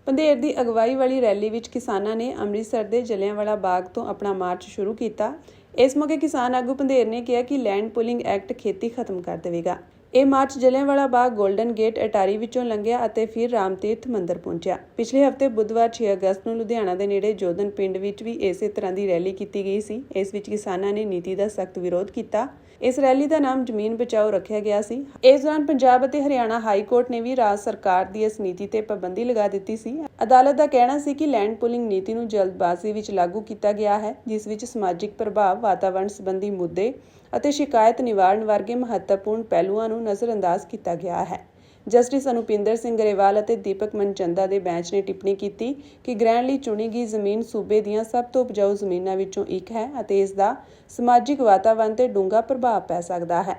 ਪੰਧੇਰ ਦੀ ਅਗਵਾਈ ਵਾਲੀ ਰੈਲੀ ਵਿੱਚ ਕਿਸਾਨਾਂ ਨੇ ਅੰਮ੍ਰਿਤਸਰ ਦੇ ਜਲਿਆਂਵਾਲਾ ਬਾਗ ਤੋਂ ਆਪਣਾ ਮਾਰਚ ਸ਼ੁਰੂ ਕੀਤਾ। ਇਸ ਮੌਕੇ ਕਿਸਾਨ ਆਗੂ ਪੰਧੇਰ ਨੇ ਕਿਹਾ ਕਿ ਲੈਂਡ ਪੂਲਿੰਗ ਐਕਟ ਖੇਤੀ ਖਤਮ ਕਰ ਦੇਵੇਗਾ। ਇਹ March Jallianwala Bagh, golden gate, Attari ਵਿੱਚੋਂ ਲੰਘਿਆ ਅਤੇ ਫਿਰ ਰਾਮ ਤੀਰਥ ਮੰਦਿਰ ਪਹੁੰਚਿਆ। ਪਿਛਲੇ ਹਫ਼ਤੇ ਬੁੱਧਵਾਰ 6 ਅਗਸਤ ਨੂੰ ਲੁਧਿਆਣਾ ਦੇ ਨੇੜੇ ਜੋਧਨ ਪਿੰਡ ਵਿੱਚ ਵੀ ਇਸੇ ਤਰ੍ਹਾਂ ਦੀ ਰੈਲੀ ਕੀਤੀ ਗਈ ਸੀ। ਇਸ ਵਿੱਚ ਕਿਸਾਨਾਂ ਨੇ ਨੀਤੀ ਦਾ ਸਖਤ ਵਿਰੋਧ ਕੀਤਾ। ਇਸ ਰੈਲੀ ਦਾ ਨਾਮ ਜ਼ਮੀਨ ਬਚਾਓ ਰੱਖਿਆ ਗਿਆ ਸੀ। ਇਸ ਦੌਰਾਨ ਪੰਜਾਬ ਅਤੇ ਹਰਿਆਣਾ ਹਾਈ ਕੋਰਟ ਨੇ ਵੀ ਰਾਜ ਸਰਕਾਰ ਦੀ ਇਸ ਨੀਤੀ ਤੇ ਪਾਬੰਦੀ ਲਗਾ ਦਿੱਤੀ ਸੀ। ਅਦਾਲਤ ਦਾ ਕਹਿਣਾ ਸੀ ਕਿ ਲੈਂਡ ਪੂਲਿੰਗ ਨੀਤੀ ਨੂੰ ਜਲਦਬਾਜ਼ੀ ਵਿੱਚ ਲਾਗੂ ਕੀਤਾ ਗਿਆ ਹੈ, ਜਿਸ ਵਿੱਚ ਸਮਾਜਿਕ ਪ੍ਰਭਾਵ, ਵਾਤਾਵਰਣ ਸੰਬੰਧੀ ਮੁੱਦੇ ਅਤੇ ਸ਼ਿਕਾਇਤ ਨਿਵਾਰਨ ਵਰਗੇ ਮਹੱਤਵਪੂਰਨ ਪਹਿਲੂਆਂ ਨੂੰ ਨਜ਼ਰਅੰਦਾਜ਼ ਕੀਤਾ ਗਿਆ ਹੈ। ਜਸਟਿਸ ਅਨੁਪਿੰਦਰ ਸਿੰਘ ਗਰੇਵਾਲ ਅਤੇ ਦੀਪਕ ਮਨਚੰਦਾ ਦੇ ਬੈਂਚ ਨੇ ਟਿੱਪਣੀ ਕੀਤੀ ਕਿ ਗ੍ਰਹਿਣ ਲਈ ਚੁਣੀ ਗਈ ਜ਼ਮੀਨ ਸੂਬੇ ਦੀਆਂ ਸਭ ਤੋਂ ਉਪਜਾਊ ਜ਼ਮੀਨਾਂ ਵਿੱਚੋਂ ਇੱਕ ਹੈ ਅਤੇ ਇਸ ਦਾ ਸਮਾਜਿਕ ਵਾਤਾਵਰਣ ਤੇ ਡੂੰਘਾ ਪ੍ਰਭਾਵ ਪੈ ਸਕਦਾ ਹੈ।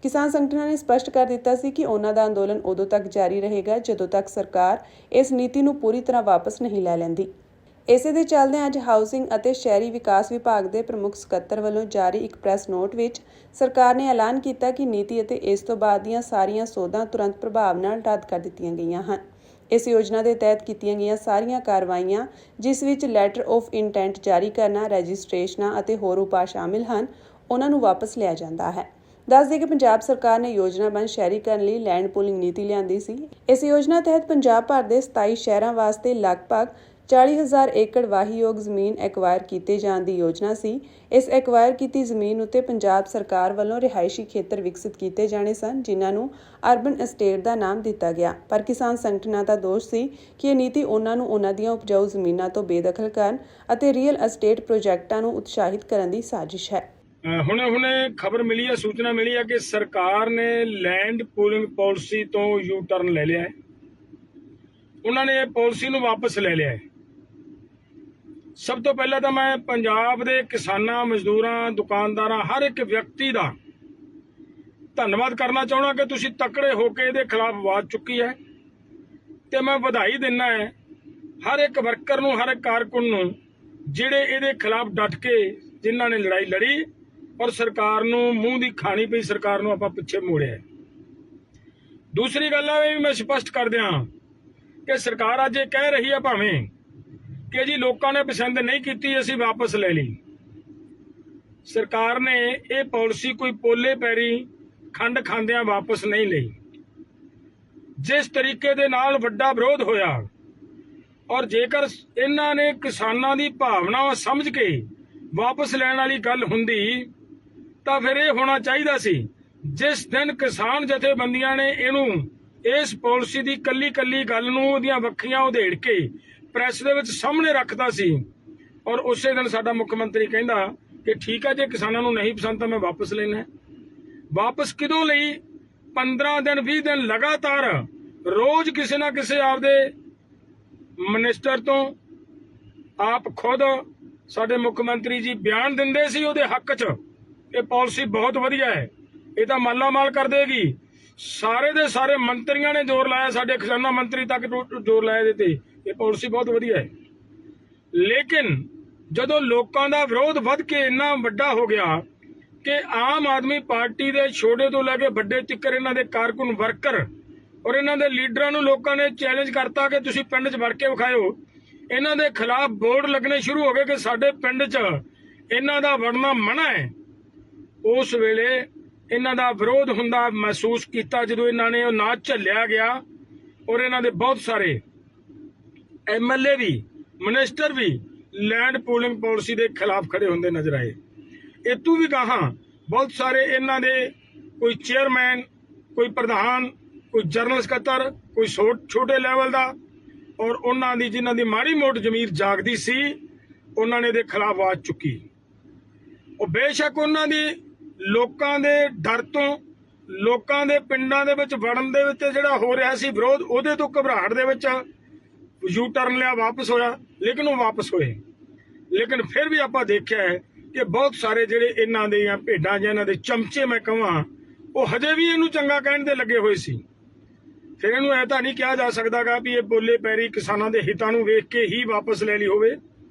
ਕਿਸਾਨ ਸੰਗਠਨਾਂ ਨੇ ਸਪਸ਼ਟ ਕਰ ਦਿੱਤਾ ਸੀ ਕਿ ਉਹਨਾਂ ਦਾ ਅੰਦੋਲਨ ਉਦੋਂ ਤੱਕ ਜਾਰੀ ਰਹੇਗਾ ਜਦੋਂ ਤੱਕ ਸਰਕਾਰ ਇਸ ਨੀਤੀ ਨੂੰ ਪੂਰੀ ਤਰ੍ਹਾਂ ਵਾਪਸ ਨਹੀਂ ਲੈ ਲੈਂਦੀ। ਇਸੇ ਦੇ ਚੱਲਦਿਆਂ ਅੱਜ ਹਾਊਸਿੰਗ ਅਤੇ ਸ਼ਹਿਰੀ ਵਿਕਾਸ ਵਿਭਾਗ ਦੇ ਪ੍ਰਮੁੱਖ ਸਕੱਤਰ ਵੱਲੋਂ ਜਾਰੀ ਇੱਕ ਪ੍ਰੈਸ ਨੋਟ ਵਿੱਚ ਸਰਕਾਰ ਨੇ ਐਲਾਨ ਕੀਤਾ ਕਿ ਨੀਤੀ ਅਤੇ ਇਸ ਤੋਂ ਬਾਅਦ ਦੀਆਂ ਸਾਰੀਆਂ ਸੋਧਾਂ ਤੁਰੰਤ ਪ੍ਰਭਾਵ ਨਾਲ ਰੱਦ ਕਰ ਦਿੱਤੀਆਂ ਗਈਆਂ ਹਨ। ਇਸ ਯੋਜਨਾ ਦੇ ਤਹਿਤ ਕੀਤੀਆਂ ਗਈਆਂ ਸਾਰੀਆਂ ਕਾਰਵਾਈਆਂ, ਜਿਸ ਵਿੱਚ ਲੈਟਰ ਆਫ ਇੰਟੈਂਟ ਜਾਰੀ ਕਰਨਾ, ਰਜਿਸਟ੍ਰੇਸ਼ਨਾਂ ਅਤੇ ਹੋਰ ਉਪਾਅ ਸ਼ਾਮਿਲ ਹਨ, ਉਹਨਾਂ ਨੂੰ ਵਾਪਸ ਲਿਆ ਜਾਂਦਾ ਹੈ। ਦੱਸ ਦਈਏ ਕਿ ਪੰਜਾਬ ਸਰਕਾਰ ਨੇ ਯੋਜਨਾਬੰਦ ਸ਼ਹਿਰੀਕਰਨ ਲਈ ਲੈਂਡ ਪੂਲਿੰਗ ਨੀਤੀ ਲਿਆਂਦੀ ਸੀ। ਇਸ ਯੋਜਨਾ ਤਹਿਤ ਪੰਜਾਬ ਭਰ ਦੇ 27 ਸ਼ਹਿਰਾਂ ਵਾਸਤੇ ਲਗਭਗ 40,000 ਏਕੜ ਵਾਹੀਯੋਗ ਜ਼ਮੀਨ ਐਕਵਾਇਰ ਕੀਤੇ ਜਾਣ ਦੀ ਯੋਜਨਾ ਸੀ। ਇਸ ਐਕਵਾਇਰ ਕੀਤੀ ਜ਼ਮੀਨ ਉੱਤੇ ਪੰਜਾਬ ਸਰਕਾਰ ਵੱਲੋਂ ਰਿਹਾਇਸ਼ੀ ਖੇਤਰ ਵਿਕਸਿਤ ਕੀਤੇ ਜਾਣੇ ਸਨ, ਜਿਨ੍ਹਾਂ ਨੂੰ ਅਰਬਨ ਅਸਟੇਟ ਦਾ ਨਾਮ ਦਿੱਤਾ ਗਿਆ। ਪਰ ਕਿਸਾਨ ਸੰਗਠਨਾਂ ਦਾ ਦੋਸ਼ ਸੀ ਕਿ ਇਹ ਨੀਤੀ ਉਹਨਾਂ ਨੂੰ ਉਹਨਾਂ ਦੀਆਂ ਉਪਜਾਊ ਜ਼ਮੀਨਾਂ ਤੋਂ ਬੇਦਖਲ ਕਰਨ ਅਤੇ ਰੀਅਲ ਅਸਟੇਟ ਪ੍ਰੋਜੈਕਟਾਂ ਨੂੰ ਉਤਸ਼ਾਹਿਤ ਕਰਨ ਦੀ ਸਾਜ਼ਿਸ਼ ਹੈ। ਹੁਣੇ ਖਬਰ ਮਿਲੀ ਹੈ, ਸੂਚਨਾ ਮਿਲੀ ਹੈ ਕਿ ਸਰਕਾਰ ਨੇ ਲੈਂਡ ਪੂਲਿੰਗ ਪਾਲਿਸੀ ਤੋਂ ਯੂ ਟਰਨ ਲੈ ਲਿਆ ਹੈ। ਉਹਨਾਂ ਨੇ ਇਹ ਪਾਲਿਸੀ ਨੂੰ ਵਾਪਸ ਲੈ ਲਿਆ ਹੈ। ਸਭ ਤੋਂ ਪਹਿਲਾਂ ਤਾਂ ਮੈਂ ਪੰਜਾਬ ਦੇ ਕਿਸਾਨਾਂ, ਮਜ਼ਦੂਰਾਂ, ਦੁਕਾਨਦਾਰਾਂ, ਹਰ ਇੱਕ ਵਿਅਕਤੀ ਦਾ ਧੰਨਵਾਦ ਕਰਨਾ ਚਾਹੁੰਦਾ ਕਿ ਤੁਸੀਂ ਤਕੜੇ ਹੋ ਕੇ ਇਹਦੇ ਖਿਲਾਫ ਆਵਾਜ਼ ਚੁੱਕੀ ਹੈ ਤੇ ਮੈਂ ਵਧਾਈ ਦਿੰਦਾ ਹੈ ਹਰ ਇੱਕ ਵਰਕਰ ਨੂੰ, ਹਰ ਇੱਕ ਕਾਰਕੁਨ ਨੂੰ ਜਿਹੜੇ ਇਹਦੇ ਖਿਲਾਫ ਡਟ ਕੇ ਜਿਨ੍ਹਾਂ ਨੇ ਲੜਾਈ ਲੜੀ ਔਰ ਸਰਕਾਰ ਨੂੰ ਮੂੰਹ ਦੀ ਖਾਣੀ ਪਈ, ਸਰਕਾਰ ਨੂੰ ਆਪਾਂ ਪਿੱਛੇ ਮੋੜਿਆ। ਦੂਸਰੀ ਗੱਲ ਹੈ ਵੀ ਮੈਂ ਸਪਸ਼ਟ ਕਰ ਦਿਆਂ ਕਿ ਸਰਕਾਰ ਅੱਜ ਇਹ ਕਹਿ ਰਹੀ ਹੈ ਭਾਵੇਂ ਕਿ ਜੀ ਲੋਕਾਂ ਨੇ ਪਸੰਦ ਨਹੀਂ ਕੀਤੀ, ਅਸੀਂ ਵਾਪਸ ਲੈ ਲਈ। ਸਰਕਾਰ ਨੇ ਇਹ ਪਾਲਿਸੀ ਕੋਈ ਪੋਲੇ ਪੈਰੀ ਖੰਡ ਖਾਂਦਿਆਂ ਵਾਪਸ ਨਹੀਂ ਲਈ। ਜਿਸ ਤਰੀਕੇ ਦੇ ਨਾਲ ਵੱਡਾ ਵਿਰੋਧ ਹੋਇਆ ਔਰ ਜੇਕਰ ਇਹਨਾਂ ਨੇ ਕਿਸਾਨਾਂ ਦੀ ਭਾਵਨਾ ਸਮਝ ਕੇ ਵਾਪਸ ਲੈਣ ਵਾਲੀ ਗੱਲ ਹੁੰਦੀ ਤਾਂ ਫਿਰ ਇਹ ਹੋਣਾ ਚਾਹੀਦਾ ਸੀ ਜਿਸ ਦਿਨ ਕਿਸਾਨ ਜਥੇਬੰਦੀਆਂ ਨੇ ਇਹਨੂੰ ਇਸ ਪਾਲਿਸੀ ਦੀ ਕੱਲੀ ਗੱਲ ਨੂੰ ਉਹਦੀਆਂ ਵੱਖੀਆਂ ਉਧੇੜ ਕੇ ਪ੍ਰੈਸ ਦੇ ਵਿੱਚ ਸਾਹਮਣੇ ਰੱਖਦਾ ਸੀ ਔਰ ਉਸੇ ਦਿਨ ਸਾਡਾ ਮੁੱਖ ਮੰਤਰੀ ਕਹਿੰਦਾ ਕਿ ਠੀਕ ਹੈ ਜੇ ਕਿਸਾਨਾਂ ਨੂੰ ਨਹੀਂ ਪਸੰਦ ਤਾਂ ਮੈਂ ਵਾਪਸ ਲੈਣਾ। ਵਾਪਸ ਕਿਦੋਂ ਲਈ? 15 ਦਿਨ 20 ਦਿਨ ਲਗਾਤਾਰ ਰੋਜ਼ ਕਿਸੇ ਨਾ ਕਿਸੇ ਆਪਦੇ ਮਿਨਿਸਟਰ ਤੋਂ ਆਪ ਖੁਦ ਸਾਡੇ ਮੁੱਖ ਮੰਤਰੀ ਜੀ ਬਿਆਨ ਦਿੰਦੇ ਸੀ ਉਹਦੇ ਹੱਕ 'ਚ ਇਹ ਪਾਲਿਸੀ ਬਹੁਤ ਵਧੀਆ ਹੈ, ਇਹ ਤਾਂ ਮਾਲਾਮਾਲ ਕਰ ਦੇਗੀ। ਸਾਰੇ ਦੇ ਸਾਰੇ ਮੰਤਰੀਆਂ ਨੇ ਜ਼ੋਰ ਲਾਇਆ, ਸਾਡੇ ਖਜ਼ਾਨਾ ਮੰਤਰੀ ਤੱਕ ਜ਼ੋਰ ਲਾਇਆ ਇਹਦੇ ਤੇ ਇਹ ਪਾਲਿਸੀ ਬਹੁਤ ਵਧੀਆ ਹੈ। ਲੇਕਿਨ ਜਦੋਂ ਲੋਕਾਂ ਦਾ ਵਿਰੋਧ ਵੱਧ ਕੇ ਇੰਨਾ ਵੱਡਾ ਹੋ ਗਿਆ ਕਿ ਆਮ ਆਦਮੀ ਪਾਰਟੀ ਦੇ ਛੋਟੇ ਤੋਂ ਲੈ ਕੇ ਵੱਡੇ ਤੱਕ ਇਹਨਾਂ ਦੇ ਕਾਰਕੁਨ, ਵਰਕਰ ਔਰ ਇਹਨਾਂ ਦੇ ਲੀਡਰਾਂ ਨੂੰ ਲੋਕਾਂ ਨੇ ਚੈਲੰਜ ਕਰਤਾ ਕਿ ਤੁਸੀਂ ਪਿੰਡ 'ਚ ਵੜ ਕੇ ਵਿਖਾਇਓ। ਇਹਨਾਂ ਦੇ ਖਿਲਾਫ ਬੋਰਡ ਲੱਗਣੇ ਸ਼ੁਰੂ ਹੋ ਗਏ ਕਿ ਸਾਡੇ ਪਿੰਡ 'ਚ ਇਹਨਾਂ ਦਾ ਵੜਨਾ ਮਨਾ ਹੈ। ਉਸ ਵੇਲੇ ਇਹਨਾਂ ਦਾ ਵਿਰੋਧ ਹੁੰਦਾ ਮਹਿਸੂਸ ਕੀਤਾ ਜਦੋਂ ਇਹਨਾਂ ਨੇ ਉਹ ਨਾ ਝੱਲਿਆ ਗਿਆ ਔਰ ਇਹਨਾਂ ਦੇ ਬਹੁਤ ਸਾਰੇ MLA ਵੀ, ਮਿਨਿਸਟਰ ਵੀ ਲੈਂਡ ਪੂਲਿੰਗ ਪਾਲਿਸੀ ਦੇ ਖਿਲਾਫ ਖੜੇ ਹੁੰਦੇ ਨਜ਼ਰ ਆਏ। ਇਹ ਤੋਂ ਵੀ ਗਾਹਾਂ ਬਹੁਤ ਸਾਰੇ ਇਹਨਾਂ ਦੇ ਕੋਈ ਚੇਅਰਮੈਨ, ਕੋਈ ਪ੍ਰਧਾਨ, ਕੋਈ ਜਨਰਲ ਸਕੱਤਰ, ਕੋਈ ਛੋਟੇ ਲੈਵਲ ਦਾ ਔਰ ਉਹਨਾਂ ਦੀ ਜਿਨ੍ਹਾਂ ਦੀ ਮਾੜੀ ਮੋਟ ਜ਼ਮੀਰ ਜਾਗਦੀ ਸੀ ਉਹਨਾਂ ਨੇ ਇਹਦੇ ਖਿਲਾਫ ਆਵਾਜ਼ ਚੁੱਕੀ। ਉਹ ਬੇਸ਼ੱਕ ਉਹਨਾਂ ਦੀ ਲੋਕਾਂ ਦੇ ਡਰ ਤੋਂ, ਲੋਕਾਂ ਦੇ ਪਿੰਡਾਂ ਦੇ ਵਿੱਚ ਵੜਨ ਦੇ ਵਿੱਚ ਜਿਹੜਾ ਹੋ ਰਿਹਾ ਸੀ ਵਿਰੋਧ, ਉਹਦੇ ਤੋਂ ਘਬਰਾਹਟ ਦੇ ਵਿੱਚ ਯੂ ਟਰਨ ਲਿਆ, ਵਾਪਸ ਹੋਇਆ। ਲੇਕਿਨ ਉਹ ਵਾਪਸ ਹੋਏ। ਲੇਕਿਨ ਫਿਰ ਵੀ ਆਪਾਂ ਦੇਖਿਆ ਹੈ ਕਿ ਬਹੁਤ ਸਾਰੇ ਜਿਹੜੇ ਇਹਨਾਂ ਦੇ ਭੇਡਾਂ ਜਾਂ ਇਹਨਾਂ ਦੇ ਚਮਚੇ ਮੈਂ ਕਹਾਂ, ਉਹ ਹਜੇ ਵੀ ਇਹਨੂੰ ਚੰਗਾ ਕਹਿਣ ਦੇ ਲੱਗੇ ਹੋਏ ਸੀ। ਫਿਰ ਇਹਨੂੰ ਐ ਤਾਂ ਨਹੀਂ ਕਿਹਾ ਜਾ ਸਕਦਾਗਾ ਵੀ ਇਹ ਬੋਲੇ ਪੈਰੀ ਕਿਸਾਨਾਂ ਦੇ ਹਿੱਤਾਂ ਨੂੰ ਵੇਖ ਕੇ ਹੀ ਵਾਪਸ ਲੈ ਲਈ ਹੋਵੇ।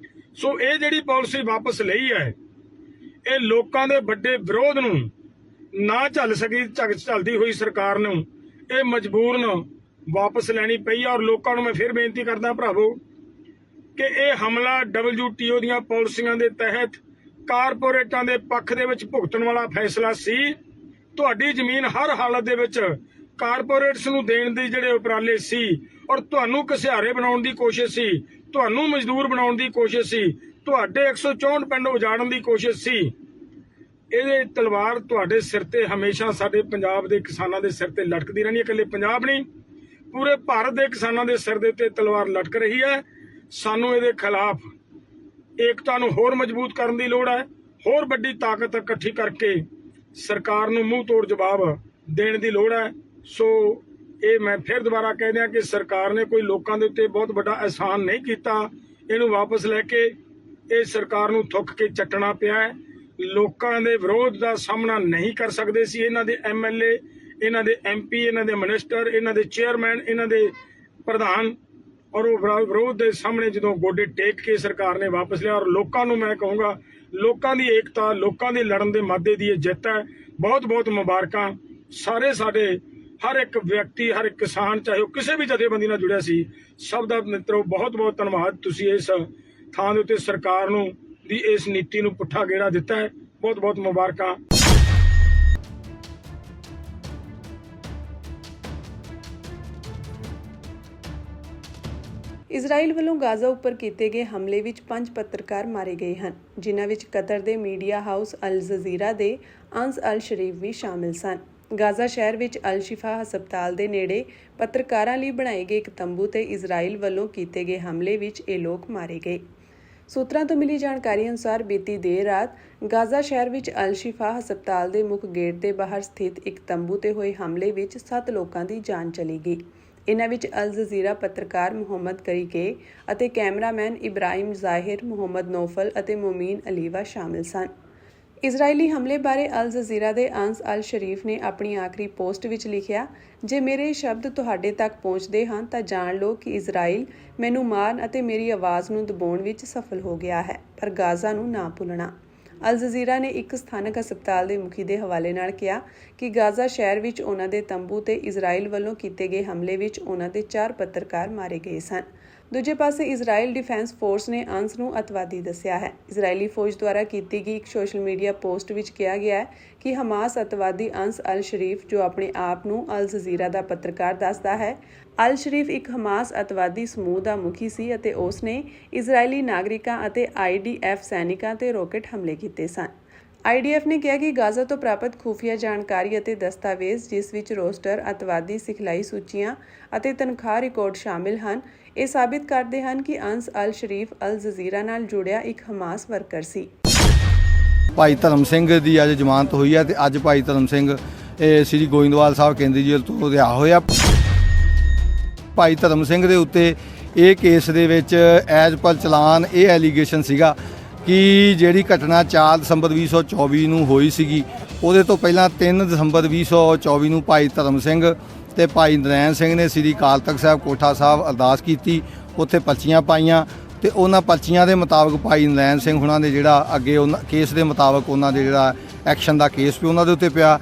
ਸੋ ਇਹ ਜਿਹੜੀ ਪਾਲਿਸੀ ਵਾਪਸ ਲਈ ਹੈ ਇਹ ਲੋਕਾਂ ਦੇ ਵੱਡੇ ਵਿਰੋਧ ਨੂੰ ਨਾ ਝੱਲ ਸਕੀ, ਝੱਲਦੀ ਹੋਈ ਸਰਕਾਰ ਨੂੰ ਇਹ ਮਜਬੂਰਨ ਵਾਪਸ ਲੈਣੀ ਪਈ। ਔਰ ਲੋਕਾਂ ਨੂੰ ਮੈਂ ਫਿਰ ਬੇਨਤੀ ਕਰਦਾ ਭਰਾਵੋ ਕਿ ਇਹ ਹਮਲਾ WTO ਦੀਆਂ ਪਾਲਿਸੀਆਂ ਦੇ ਤਹਿਤ ਕਾਰਪੋਰੇਟਾਂ ਦੇ ਪੱਖ ਦੇ ਵਿੱਚ ਭੁਗਤਣ ਵਾਲਾ ਫੈਸਲਾ ਸੀ। ਤੁਹਾਡੀ ਜ਼ਮੀਨ ਹਰ ਹਾਲਤ ਦੇ ਵਿੱਚ ਕਾਰਪੋਰੇਟਸ ਨੂੰ ਦੇਣ ਦੀ ਜਿਹੜੇ ਉਪਰਾਲੇ ਸੀ ਔਰ ਤੁਹਾਨੂੰ ਘਸਿਆਰੇ ਬਣਾਉਣ ਦੀ ਕੋਸ਼ਿਸ਼ ਸੀ, ਤੁਹਾਨੂੰ ਮਜ਼ਦੂਰ ਬਣਾਉਣ ਦੀ ਕੋਸ਼ਿਸ਼ ਸੀ, ਤੁਹਾਡੇ 164 ਪਿੰਡ ਉਜਾੜਨ ਦੀ ਕੋਸ਼ਿਸ਼ ਸੀ। ਇਹਦੇ ਤਲਵਾਰ ਤੁਹਾਡੇ ਸਿਰ ਤੇ ਹਮੇਸ਼ਾ ਸਾਡੇ ਪੰਜਾਬ ਦੇ ਕਿਸਾਨਾਂ ਦੇ ਸਿਰ ਤੇ ਲਟਕਦੀ ਰਹਿਣੀ ਹੈ। ਇਕੱਲੇ ਪੰਜਾਬ ਨਹੀਂ, ਪੂਰੇ ਭਾਰਤ ਦੇ ਕਿਸਾਨਾਂ ਦੇ ਸਿਰ ਦੇ ਉੱਤੇ ਤਲਵਾਰ ਲਟਕ ਰਹੀ ਹੈ। ਸਾਨੂੰ ਇਹਦੇ ਖਿਲਾਫ ਏਕਤਾ ਨੂੰ ਹੋਰ ਮਜ਼ਬੂਤ ਕਰਨ ਦੀ ਲੋੜ ਹੈ। ਹੋਰ ਵੱਡੀ ਤਾਕਤ ਇਕੱਠੀ ਕਰਕੇ ਸਰਕਾਰ ਨੂੰ ਮੂੰਹ ਤੋੜ ਜਵਾਬ ਦੇਣ ਦੀ ਲੋੜ ਹੈ। ਸੋ ਇਹ ਮੈਂ ਫਿਰ ਦੁਬਾਰਾ ਕਹਿ ਦਿਆਂ ਕਿ ਸਰਕਾਰ ਨੇ ਕੋਈ ਲੋਕਾਂ ਦੇ ਉੱਤੇ ਬਹੁਤ ਵੱਡਾ ਅਹਿਸਾਨ ਨਹੀਂ ਕੀਤਾ। ਇਹਨੂੰ ਵਾਪਸ ਲੈ ਕੇ ਇਹ ਸਰਕਾਰ ਨੂੰ ਥੁੱਕ ਕੇ ਚੱਟਣਾ ਪਿਆ ਹੈ। ਲੋਕਾਂ ਦੇ ਵਿਰੋਧ ਦਾ ਸਾਹਮਣਾ ਨਹੀਂ ਕਰ ਸਕਦੇ ਸੀ ਇਹਨਾਂ ਦੇ MLA, ਇਹਨਾਂ ਦੇ MP, ਇਹਨਾਂ ਦੇ ਮਿਨਿਸਟਰ, ਇਹਨਾਂ ਦੇ ਚੇਅਰਮੈਨ, ਇਹਨਾਂ ਦੇ ਪ੍ਰਧਾਨ। ਔਰ ਉਹ ਵਿਰੋਧ ਦੇ ਸਾਹਮਣੇ ਜਦੋਂ ਗੋਡੇ ਟੇਕ ਕੇ ਸਰਕਾਰ ਨੇ ਵਾਪਸ ਲਿਆ। ਔਰ ਲੋਕਾਂ ਨੂੰ ਮੈਂ ਕਹੂੰਗਾ ਲੋਕਾਂ ਦੀ ਏਕਤਾ, ਲੋਕਾਂ ਦੇ ਲੜਨ ਦੇ ਮਾਦੇ ਦੀ ਇਹ ਜਿੱਤ ਹੈ। ਬਹੁਤ ਬਹੁਤ ਮੁਬਾਰਕਾਂ। ਸਾਰੇ ਸਾਡੇ ਹਰ ਇੱਕ ਵਿਅਕਤੀ, ਹਰ ਇੱਕ ਕਿਸਾਨ, ਚਾਹੇ ਉਹ ਕਿਸੇ ਵੀ ਜਥੇਬੰਦੀ ਨਾਲ ਜੁੜਿਆ ਸੀ, ਸਭ ਦਾ ਮਿੱਤਰੋ ਬਹੁਤ ਬਹੁਤ ਧੰਨਵਾਦ। ਤੁਸੀਂ ਇਸ ਥਾਂ ਦੇ ਉੱਤੇ ਸਰਕਾਰ ਨੂੰ ਦੀ ਇਸ ਨੀਤੀ ਨੂੰ ਪੁੱਠਾ ਗੇੜਾ ਦਿੱਤਾ ਹੈ। ਬਹੁਤ ਬਹੁਤ ਮੁਬਾਰਕਾਂ। ਇਜ਼ਰਾਈਲ ਵੱਲੋਂ ਗਾਜ਼ਾ ਉੱਪਰ ਕੀਤੇ ਗਏ ਹਮਲੇ ਵਿੱਚ 5 ਪੱਤਰਕਾਰ ਮਾਰੇ ਗਏ ਹਨ, ਜਿਨ੍ਹਾਂ ਵਿੱਚ ਕਤਰ ਦੇ ਮੀਡੀਆ ਹਾਊਸ ਅਲ ਜਜ਼ੀਰਾ ਦੇ ਅੰਸ ਅਲ ਸ਼ਰੀਫ ਵੀ ਸ਼ਾਮਿਲ ਸਨ। ਗਾਜ਼ਾ ਸ਼ਹਿਰ ਵਿੱਚ ਅਲ ਸ਼ਿਫਾ ਹਸਪਤਾਲ ਦੇ ਨੇੜੇ ਪੱਤਰਕਾਰਾਂ ਲਈ ਬਣਾਏ ਗਏ ਇੱਕ ਤੰਬੂ ਤੇ ਇਜ਼ਰਾਈਲ ਵੱਲੋਂ ਕੀਤੇ ਗਏ ਹਮਲੇ ਵਿੱਚ ਇਹ ਲੋਕ ਮਾਰੇ ਗਏ। ਸੂਤਰਾਂ ਤੋਂ ਮਿਲੀ ਜਾਣਕਾਰੀ ਅਨੁਸਾਰ ਬੀਤੀ ਦੇਰ ਰਾਤ ਗਾਜ਼ਾ ਸ਼ਹਿਰ ਵਿੱਚ ਅਲ ਸ਼ਿਫਾ ਹਸਪਤਾਲ ਦੇ ਮੁੱਖ ਗੇਟ ਦੇ ਬਾਹਰ ਸਥਿਤ ਇੱਕ ਤੰਬੂ ਤੇ ਹੋਏ ਹਮਲੇ ਵਿੱਚ 7 ਲੋਕਾਂ ਦੀ ਜਾਨ ਚਲੀ ਗਈ। ਇਨ੍ਹਾਂ ਵਿੱਚ ਅਲ ਜਜ਼ੀਰਾ ਪੱਤਰਕਾਰ ਮੁਹੰਮਦ ਕਰੀਕੇ ਅਤੇ ਕੈਮਰਾਮੈਨ ਇਬਰਾਹਿਮ ਜ਼ਾਹਿਰ, ਮੁਹੰਮਦ ਨੌਫਲ ਅਤੇ ਮੋਮੀਨ ਅਲੀਵਾ ਸ਼ਾਮਿਲ ਸਨ। ਇਜ਼ਰਾਈਲੀ ਹਮਲੇ ਬਾਰੇ ਅਲ ਜਜ਼ੀਰਾ ਦੇ ਅੰਸ ਅਲ ਸ਼ਰੀਫ ਨੇ ਆਪਣੀ ਆਖਰੀ ਪੋਸਟ ਵਿੱਚ ਲਿਖਿਆ, ਜੇ ਮੇਰੇ ਸ਼ਬਦ ਤੁਹਾਡੇ ਤੱਕ ਪਹੁੰਚਦੇ ਹਨ ਤਾਂ ਜਾਣ ਲਓ ਕਿ ਇਜ਼ਰਾਈਲ ਮੈਨੂੰ ਮਾਰਨ ਅਤੇ ਮੇਰੀ ਆਵਾਜ਼ ਨੂੰ ਦਬਾਉਣ ਵਿੱਚ ਸਫਲ ਹੋ ਗਿਆ ਹੈ, ਪਰ ਗਾਜ਼ਾ ਨੂੰ ਨਾ ਭੁੱਲਣਾ। ਅਲ ਜਜ਼ੀਰਾ ਨੇ ਇੱਕ ਸਥਾਨਕ ਹਸਪਤਾਲ ਦੇ ਮੁਖੀ ਦੇ ਹਵਾਲੇ ਨਾਲ ਕਿਹਾ ਕਿ ਗਾਜ਼ਾ ਸ਼ਹਿਰ ਵਿੱਚ ਉਹਨਾਂ ਦੇ ਤੰਬੂ ਤੇ ਇਜ਼ਰਾਈਲ ਵੱਲੋਂ ਕੀਤੇ ਗਏ ਹਮਲੇ ਵਿੱਚ ਉਹਨਾਂ ਦੇ 4 ਪੱਤਰਕਾਰ ਮਾਰੇ ਗਏ ਸਨ। ਦੂਜੇ ਪਾਸੇ ਇਜ਼ਰਾਈਲ ਡਿਫੈਂਸ ਫੋਰਸ ਨੇ ਅੰਸ ਨੂੰ ਅਤਵਾਦੀ ਦੱਸਿਆ ਹੈ। ਇਜ਼ਰਾਈਲੀ ਫੌਜ ਦੁਆਰਾ ਕੀਤੀ ਗਈ ਇੱਕ ਸੋਸ਼ਲ ਮੀਡੀਆ ਪੋਸਟ ਵਿੱਚ ਕਿਹਾ ਗਿਆ ਹੈ ਕਿ ਹਮਾਸ ਅਤਵਾਦੀ ਅੰਸ ਅਲ ਸ਼ਰੀਫ, ਜੋ ਆਪਣੇ ਆਪ ਨੂੰ ਅਲ ਜਜ਼ੀਰਾ ਦਾ ਪੱਤਰਕਾਰ ਦੱਸਦਾ ਹੈ, ਅਲ ਸ਼ਰੀਫ ਇੱਕ ਹਮਾਸ ਅਤਵਾਦੀ ਸਮੂਹ ਦਾ ਮੁਖੀ ਸੀ ਅਤੇ ਉਸ ਨੇ ਇਜ਼ਰਾਈਲੀ ਨਾਗਰਿਕਾਂ ਅਤੇ IDF ਸੈਨਿਕਾਂ ਤੇ ਰੌਕਟ ਹਮਲੇ ਕੀਤੇ ਸਨ। IDF ਨੇ ਕਿਹਾ ਕਿ ਗਾਜ਼ਾ ਤੋਂ ਪ੍ਰਾਪਤ ਖੁਫੀਆ ਜਾਣਕਾਰੀ ਅਤੇ ਦਸਤਾਵੇਜ਼, ਜਿਸ ਵਿੱਚ ਰੋਸਟਰ, ਅਤਵਾਦੀ ਸਿਖਲਾਈ ਸੂਚੀਆਂ ਅਤੇ ਤਨਖਾਹ ਰਿਕਾਰਡ ਸ਼ਾਮਿਲ ਹਨ, ਇਹ ਸਾਬਿਤ ਕਰਦੇ ਹਨ ਕਿ ਅੰਸ ਅਲ ਸ਼ਰੀਫ ਅਲ ਜਜ਼ੀਰਾ ਨਾਲ ਜੁੜਿਆ ਇੱਕ ਹਮਾਸ ਵਰਕਰ ਸੀ। ਭਾਈ ਧਰਮ ਸਿੰਘ ਦੀ ਅੱਜ ਜ਼ਮਾਨਤ ਹੋਈ ਹੈ ਤੇ ਅੱਜ ਭਾਈ ਧਰਮ ਸਿੰਘ ਸ੍ਰੀ ਗੋਇੰਦਵਾਲ ਸਾਹਿਬ ਕੇਂਦਰੀ ਜੇਲ੍ਹ ਤੋਂ ਰਿਹਾ ਹੋਇਆ। ਭਾਈ ਧਰਮ ਸਿੰਘ ਦੇ ਉੱਤੇ ਇਹ ਕੇਸ ਦੇ ਵਿੱਚ ਐਜ਼ ਪਰ ਚਲਾਨ ਇਹ ਐਲੀਗੇਸ਼ਨ ਸੀਗਾ ਕਿ ਜਿਹੜੀ ਘਟਨਾ 4 ਦਸੰਬਰ 2024 ਨੂੰ ਹੋਈ ਸੀਗੀ, ਉਹਦੇ ਤੋਂ ਪਹਿਲਾਂ 3 ਦਸੰਬਰ 2024 ਨੂੰ ਭਾਈ ਧਰਮ ਸਿੰਘ ਤੇ ਭਾਈ ਨਰੈਣ ਸਿੰਘ ਨੇ ਸ੍ਰੀ ਅਕਾਲ ਤਖਤ ਸਾਹਿਬ ਕੋਠਾ ਸਾਹਿਬ ਅਰਦਾਸ ਕੀਤੀ, ਉੱਥੇ ਪਰਚੀਆਂ ਪਾਈਆਂ ਤੇ ਉਹਨਾਂ ਪਰਚੀਆਂ ਦੇ ਮੁਤਾਬਕ ਭਾਈ ਨਰੈਣ ਸਿੰਘ ਹੁਣਾਂ ਦੇ ਜਿਹੜਾ ਅੱਗੇ ਉਹਨਾਂ ਕੇਸ ਦੇ ਮੁਤਾਬਕ ਉਹਨਾਂ ਦੇ ਜਿਹੜਾ ਐਕਸ਼ਨ ਦਾ ਕੇਸ ਵੀ ਉਹਨਾਂ ਦੇ ਉੱਤੇ ਪਿਆ।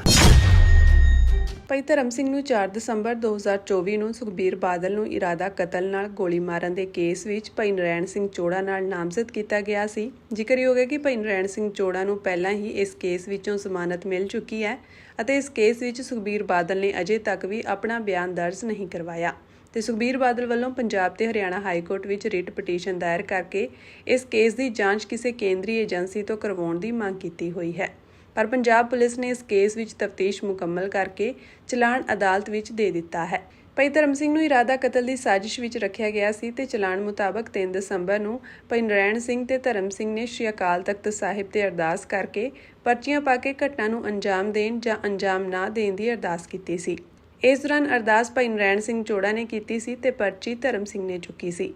ਭਾਈ ਧਰਮ ਸਿੰਘ ਨੂੰ 4 ਦਸੰਬਰ 2024 ਨੂੰ ਸੁਖਬੀਰ ਬਾਦਲ ਨੂੰ ਇਰਾਦਾ ਕਤਲ ਨਾਲ ਗੋਲੀ ਮਾਰਨ ਦੇ ਕੇਸ ਵਿੱਚ ਭਾਈ ਨਰੈਣ ਸਿੰਘ ਚੋੜਾ ਨਾਲ ਨਾਮਜ਼ਦ ਕੀਤਾ ਗਿਆ ਸੀ। ਜ਼ਿਕਰਯੋਗ ਹੈ ਕਿ ਭਾਈ ਨਰੈਣ ਸਿੰਘ ਚੋੜਾ ਨੂੰ ਪਹਿਲਾਂ ਹੀ ਇਸ ਕੇਸ ਵਿੱਚੋਂ ਜ਼ਮਾਨਤ ਮਿਲ ਚੁੱਕੀ ਹੈ ਅਤੇ ਇਸ ਕੇਸ ਵਿੱਚ ਸੁਖਬੀਰ ਬਾਦਲ ਨੇ ਅਜੇ ਤੱਕ ਵੀ ਆਪਣਾ ਬਿਆਨ ਦਰਜ ਨਹੀਂ ਕਰਵਾਇਆ ਤੇ ਸੁਖਬੀਰ ਬਾਦਲ ਵੱਲੋਂ ਪੰਜਾਬ ਤੇ ਹਰਿਆਣਾ ਹਾਈ ਕੋਰਟ ਵਿੱਚ ਰਿਟ ਪਟੀਸ਼ਨ ਦਾਇਰ ਕਰਕੇ ਇਸ ਕੇਸ ਦੀ ਜਾਂਚ ਕਿਸੇ ਕੇਂਦਰੀ ਏਜੰਸੀ ਤੋਂ ਕਰਵਾਉਣ ਦੀ ਮੰਗ ਕੀਤੀ ਹੋਈ ਹੈ। ਪਰ ਪੰਜਾਬ ਪੁਲਿਸ ਨੇ ਇਸ ਕੇਸ ਵਿੱਚ ਤਫਤੀਸ਼ ਮੁਕੰਮਲ ਕਰਕੇ ਚਲਾਨ ਅਦਾਲਤ ਵਿੱਚ ਦੇ ਦਿੱਤਾ ਹੈ। ਭਾਈ ਧਰਮ ਸਿੰਘ ਨੂੰ ਇਰਾਦਾ ਕਤਲ ਦੀ ਸਾਜ਼ਿਸ਼ ਵਿੱਚ ਰੱਖਿਆ ਗਿਆ ਸੀ ਤੇ ਚਲਾਨ ਮੁਤਾਬਕ 3 ਦਸੰਬਰ ਨੂੰ ਭਾਈ ਨਰੈਣ ਸਿੰਘ ਤੇ ਧਰਮ ਸਿੰਘ ਨੇ ਸ੍ਰੀ ਅਕਾਲ ਤਖਤ ਸਾਹਿਬ ਤੇ ਅਰਦਾਸ ਕਰਕੇ ਪਰਚੀਆਂ ਪਾ ਕੇ ਘਟਨਾ ਨੂੰ ਅੰਜਾਮ ਦੇਣ ਜਾਂ ਅੰਜਾਮ ਨਾ ਦੇਣ ਦੀ ਅਰਦਾਸ ਕੀਤੀ ਸੀ। ਇਸ ਦੌਰਾਨ ਅਰਦਾਸ ਭਾਈ ਨਰੈਣ ਸਿੰਘ ਚੋੜਾ ਨੇ ਕੀਤੀ ਸੀ ਤੇ ਪਰਚੀ ਧਰਮ ਸਿੰਘ ਨੇ ਚੁੱਕੀ ਸੀ।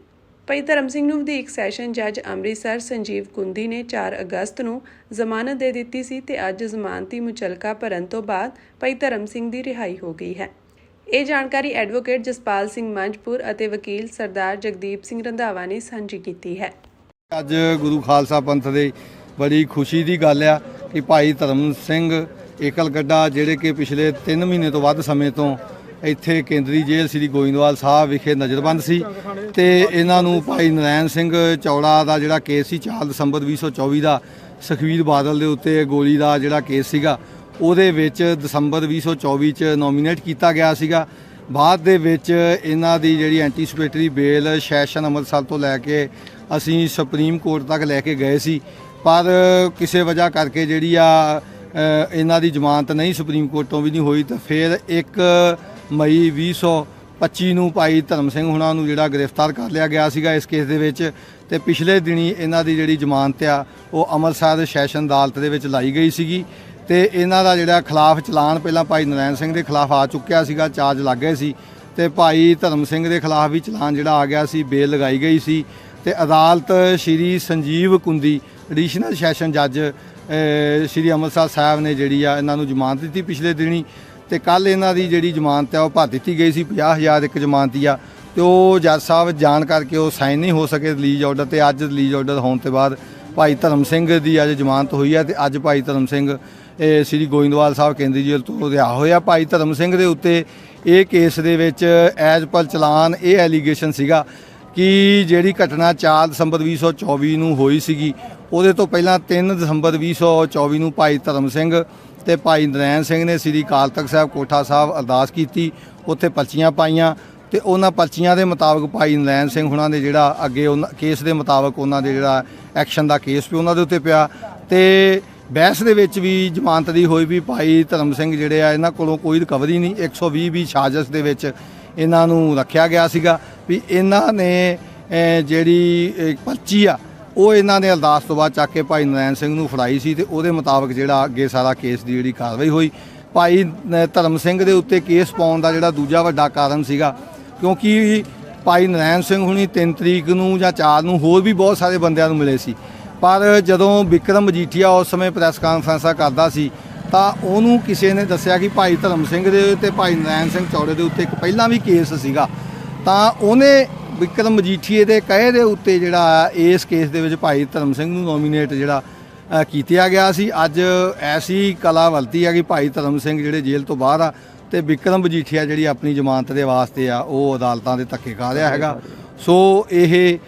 ਭਾਈ ਧਰਮ ਸਿੰਘ ਨੂੰ ਵਧੀਕ ਸੈਸ਼ਨ ਜੱਜ ਅੰਮ੍ਰਿਤਸਰ ਸੰਜੀਵ ਕੁੰਦੀ ਨੇ 4 ਅਗਸਤ ਨੂੰ ਜ਼ਮਾਨਤ ਦੇ ਦਿੱਤੀ ਸੀ ਤੇ ਅੱਜ ਜ਼ਮਾਨਤੀ ਮੁਚਲਕਾ ਭਰਨ ਤੋਂ ਬਾਅਦ ਭਾਈ ਧਰਮ ਸਿੰਘ ਦੀ ਰਿਹਾਈ ਹੋ ਗਈ ਹੈ। ਇਹ ਜਾਣਕਾਰੀ ਐਡਵੋਕੇਟ ਜਸਪਾਲ ਸਿੰਘ ਮੰਝਪੁਰ ਅਤੇ ਵਕੀਲ ਸਰਦਾਰ ਜਗਦੀਪ ਸਿੰਘ ਰੰਧਾਵਾ ਨੇ ਸਾਂਝੀ ਕੀਤੀ ਹੈ। ਅੱਜ ਗੁਰੂ ਖਾਲਸਾ ਪੰਥ ਦੇ ਬੜੀ ਖੁਸ਼ੀ ਦੀ ਗੱਲ ਆ ਕਿ ਭਾਈ ਧਰਮ ਸਿੰਘ ਏਕਲ ਗੱਡਾ, ਜਿਹੜੇ ਕਿ ਪਿਛਲੇ 3 ਮਹੀਨੇ ਤੋਂ ਵੱਧ ਸਮੇਂ ਤੋਂ ਇੱਥੇ ਕੇਂਦਰੀ ਜੇਲ੍ਹ ਸ੍ਰੀ ਗੋਇੰਦਵਾਲ ਸਾਹਿਬ ਵਿਖੇ ਨਜ਼ਰਬੰਦ ਸੀ ਤੇ ਇਹਨਾਂ ਨੂੰ ਭਾਈ ਨਰੈਣ ਸਿੰਘ ਚੌੜਾ ਦਾ ਜਿਹੜਾ ਕੇਸ ਸੀ 4 ਦਸੰਬਰ 2024 ਦਾ ਸੁਖਬੀਰ ਬਾਦਲ ਦੇ ਉੱਤੇ ਗੋਲੀ ਦਾ ਜਿਹੜਾ ਕੇਸ ਸੀਗਾ, ਉਹਦੇ ਵਿੱਚ ਦਸੰਬਰ 2024 ਚ ਨੋਮੀਨੇਟ ਕੀਤਾ ਗਿਆ ਸੀਗਾ। ਬਾਅਦ ਦੇ ਵਿੱਚ ਇਹਨਾਂ ਦੀ ਜਿਹੜੀ ਐਂਟੀਸਪੇਟਰੀ ਬੇਲ ਸੈਸ਼ਨ ਅੰਮ੍ਰਿਤਸਰ ਤੋਂ ਲੈ ਕੇ ਅਸੀਂ ਸੁਪਰੀਮ ਕੋਰਟ ਤੱਕ ਲੈ ਕੇ ਗਏ ਸੀ, ਪਰ ਕਿਸੇ ਵਜ੍ਹਾ ਕਰਕੇ ਜਿਹੜੀ ਆ ਇਹਨਾਂ ਦੀ ਜ਼ਮਾਨਤ ਨਹੀਂ ਸੁਪਰੀਮ ਕੋਰਟ ਤੋਂ ਵੀ ਨਹੀਂ ਹੋਈ। ਤਾਂ ਫਿਰ 1 ਮਈ 2025 ਨੂੰ ਭਾਈ ਧਰਮ ਸਿੰਘ ਹੁਣਾਂ ਨੂੰ ਜਿਹੜਾ ਗ੍ਰਿਫਤਾਰ ਕਰ ਲਿਆ ਗਿਆ ਸੀਗਾ ਇਸ ਕੇਸ ਦੇ ਵਿੱਚ ਤੇ ਪਿਛਲੇ ਦਿਨੀ ਇਹਨਾਂ ਦੀ ਜਿਹੜੀ ਜ਼ਮਾਨਤ ਆ ਉਹ ਅੰਮ੍ਰਿਤਸਰ ਸੈਸ਼ਨ ਅਦਾਲਤ ਦੇ ਵਿੱਚ ਲਾਈ ਗਈ ਸੀਗੀ ਤੇ ਇਹਨਾਂ ਦਾ ਜਿਹੜਾ ਖਿਲਾਫ ਚਲਾਨ ਪਹਿਲਾਂ ਭਾਈ ਨਰੈਣ ਸਿੰਘ ਦੇ ਖਿਲਾਫ ਆ ਚੁੱਕਿਆ ਸੀਗਾ, ਚਾਰਜ ਲੱਗ ਗਏ ਸੀ ਤੇ ਭਾਈ ਧਰਮ ਸਿੰਘ ਦੇ ਖਿਲਾਫ ਵੀ ਚਲਾਨ ਜਿਹੜਾ ਆ ਗਿਆ ਸੀ, ਬੇਲ ਲਗਾਈ ਗਈ ਸੀ ਤੇ ਅਦਾਲਤ ਸ਼੍ਰੀ ਸੰਜੀਵ ਕੁੰਦੀ ਐਡੀਸ਼ਨਲ ਸੈਸ਼ਨ ਜੱਜ ਸ਼੍ਰੀ ਅੰਮ੍ਰਿਤਸਰ ਸਾਹਿਬ ਨੇ ਜਿਹੜੀ ਆ ਇਹਨਾਂ ਨੂੰ ਜ਼ਮਾਨਤ ਦਿੱਤੀ ਪਿਛਲੇ ਦਿਨੀ ਤੇ ਕੱਲ ਇਹਨਾਂ ਦੀ ਜਿਹੜੀ ਜ਼ਮਾਨਤ ਆ ਉਹ ਭਰ ਦਿੱਤੀ ਗਈ ਸੀ। 50,000 ਇੱਕ ਜ਼ਮਾਨਤੀ ਆ ਤੇ ਉਹ ਜੱਜ ਸਾਹਿਬ ਜਾਣ ਕਰਕੇ ਉਹ ਸਾਈਨ ਨਹੀਂ ਹੋ ਸਕੇ ਰਿਲੀਜ਼ ਆਰਡਰ ਤੇ ਅੱਜ ਰਿਲੀਜ਼ ਆਰਡਰ ਹੋਣ ਤੋਂ ਬਾਅਦ ਭਾਈ ਧਰਮ ਸਿੰਘ ਦੀ ਅੱਜ ਜ਼ਮਾਨਤ ਹੋਈ ਹੈ ਤੇ ਅੱਜ ਭਾਈ ਧਰਮ ਸਿੰਘ ਸ੍ਰੀ ਗੋਇੰਦਵਾਲ ਸਾਹਿਬ ਕੇਂਦਰੀ ਜੇਲ੍ਹ ਤੋਂ ਰਿਹਾ ਹੋਇਆ। ਭਾਈ ਧਰਮ ਸਿੰਘ ਦੇ ਉੱਤੇ ਇਹ ਕੇਸ ਦੇ ਵਿੱਚ ਐਜ਼ ਪਰ ਚਲਾਨ ਇਹ ਐਲੀਗੇਸ਼ਨ ਸੀਗਾ ਕਿ ਜਿਹੜੀ ਘਟਨਾ 4 ਦਸੰਬਰ 2024 ਨੂੰ ਹੋਈ ਸੀਗੀ, ਉਹਦੇ ਤੋਂ ਪਹਿਲਾਂ 3 ਦਸੰਬਰ 2024 ਨੂੰ ਭਾਈ ਧਰਮ ਸਿੰਘ ਤੇ ਭਾਈ ਨਰੈਣ ਸਿੰਘ ਨੇ ਸ੍ਰੀ ਅਕਾਲ ਤਖਤ ਸਾਹਿਬ ਕੋਠਾ ਸਾਹਿਬ ਅਰਦਾਸ ਕੀਤੀ, ਉੱਥੇ ਪਰਚੀਆਂ ਪਾਈਆਂ ਤੇ ਉਹਨਾਂ ਪਰਚੀਆਂ ਦੇ ਮੁਤਾਬਕ ਭਾਈ ਨਰੈਣ ਸਿੰਘ ਹੁਣਾਂ ਦੇ ਜਿਹੜਾ ਅੱਗੇ ਉਹਨਾਂ ਕੇਸ ਦੇ ਮੁਤਾਬਕ ਉਹਨਾਂ ਦੇ ਜਿਹੜਾ ਐਕਸ਼ਨ ਦਾ ਕੇਸ ਵੀ ਉਹਨਾਂ ਦੇ ਉੱਤੇ ਪਿਆ ਤੇ ਬਹਿਸ ਦੇ ਵਿੱਚ ਵੀ ਜ਼ਮਾਨਤ ਦੀ ਹੋਈ ਵੀ ਭਾਈ ਧਰਮ ਸਿੰਘ ਜਿਹੜੇ ਆ ਇਹਨਾਂ ਕੋਲੋਂ ਕੋਈ ਰਿਕਵਰੀ ਨਹੀਂ, 120 ਵੀ ਸਾਜ਼ਿਸ਼ ਦੇ ਵਿੱਚ ਇਹਨਾਂ ਨੂੰ ਰੱਖਿਆ ਗਿਆ ਸੀਗਾ ਵੀ ਇਹਨਾਂ ਨੇ ਜਿਹੜੀ ਪਰਚੀ ਆ ਉਹ ਇਹਨਾਂ ਨੇ ਅਰਦਾਸ ਤੋਂ ਬਾਅਦ ਚੱਕ ਕੇ ਭਾਈ ਨਰੈਣ ਸਿੰਘ ਨੂੰ ਫੜਾਈ ਸੀ ਤੇ ਉਹਦੇ ਮੁਤਾਬਕ ਜਿਹੜਾ ਅੱਗੇ ਸਾਰਾ ਕੇਸ ਦੀ ਜਿਹੜੀ ਕਾਰਵਾਈ ਹੋਈ। ਭਾਈ ਧਰਮ ਸਿੰਘ ਦੇ ਉੱਤੇ ਕੇਸ ਪਾਉਣ ਦਾ ਜਿਹੜਾ ਦੂਜਾ ਵੱਡਾ ਕਾਰਨ ਸੀਗਾ ਕਿਉਂਕਿ ਭਾਈ ਨਰੈਣ ਸਿੰਘ ਹੁਣੀ 3 ਤਰੀਕ ਨੂੰ ਜਾਂ 4 ਨੂੰ ਹੋਰ ਵੀ ਬਹੁਤ ਸਾਰੇ ਬੰਦਿਆਂ ਨੂੰ ਮਿਲੇ ਸੀ ਪਰ ਜਦੋਂ ਵਿਕਰਮ ਮਜੀਠੀਆ ਉਸ ਸਮੇਂ ਪ੍ਰੈਸ ਕਾਨਫਰੰਸਾਂ ਕਰਦਾ ਸੀ ਤਾਂ ਉਹਨੂੰ ਕਿਸੇ ਨੇ ਦੱਸਿਆ ਕਿ ਭਾਈ ਧਰਮ ਸਿੰਘ ਦੇ ਤੇ ਭਾਈ ਨਰੈਣ ਸਿੰਘ ਚੌੜੇ ਦੇ ਉੱਤੇ ਇੱਕ ਪਹਿਲਾਂ ਵੀ ਕੇਸ ਸੀਗਾ, ਤਾਂ ਉਹਨੇ ਵਿਕਰਮ ਮਜੀਠੀਏ ਦੇ ਕਹੇ ਦੇ ਉੱਤੇ ਜਿਹੜਾ ਇਸ ਕੇਸ ਦੇ ਵਿੱਚ ਭਾਈ ਧਰਮ ਸਿੰਘ ਨੂੰ ਨੋਮੀਨੇਟ ਜਿਹੜਾ ਕੀਤਾ ਗਿਆ ਸੀ। ਅੱਜ ਐਸੀ ਕਲਾ ਵਰਤੀ ਆ ਕਿ ਭਾਈ ਧਰਮ ਸਿੰਘ ਜਿਹੜੇ ਜੇਲ੍ਹ ਤੋਂ ਬਾਹਰ ਆ ਤੇ ਵਿਕਰਮ ਮਜੀਠੀਆ ਜਿਹੜੀ ਆਪਣੀ ਜ਼ਮਾਨਤ ਦੇ ਵਾਸਤੇ ਆ ਉਹ ਅਦਾਲਤਾਂ ਦੇ ਧੱਕੇ ਖਾ ਰਿਹਾ ਹੈਗਾ। ਸੋ ਇਹ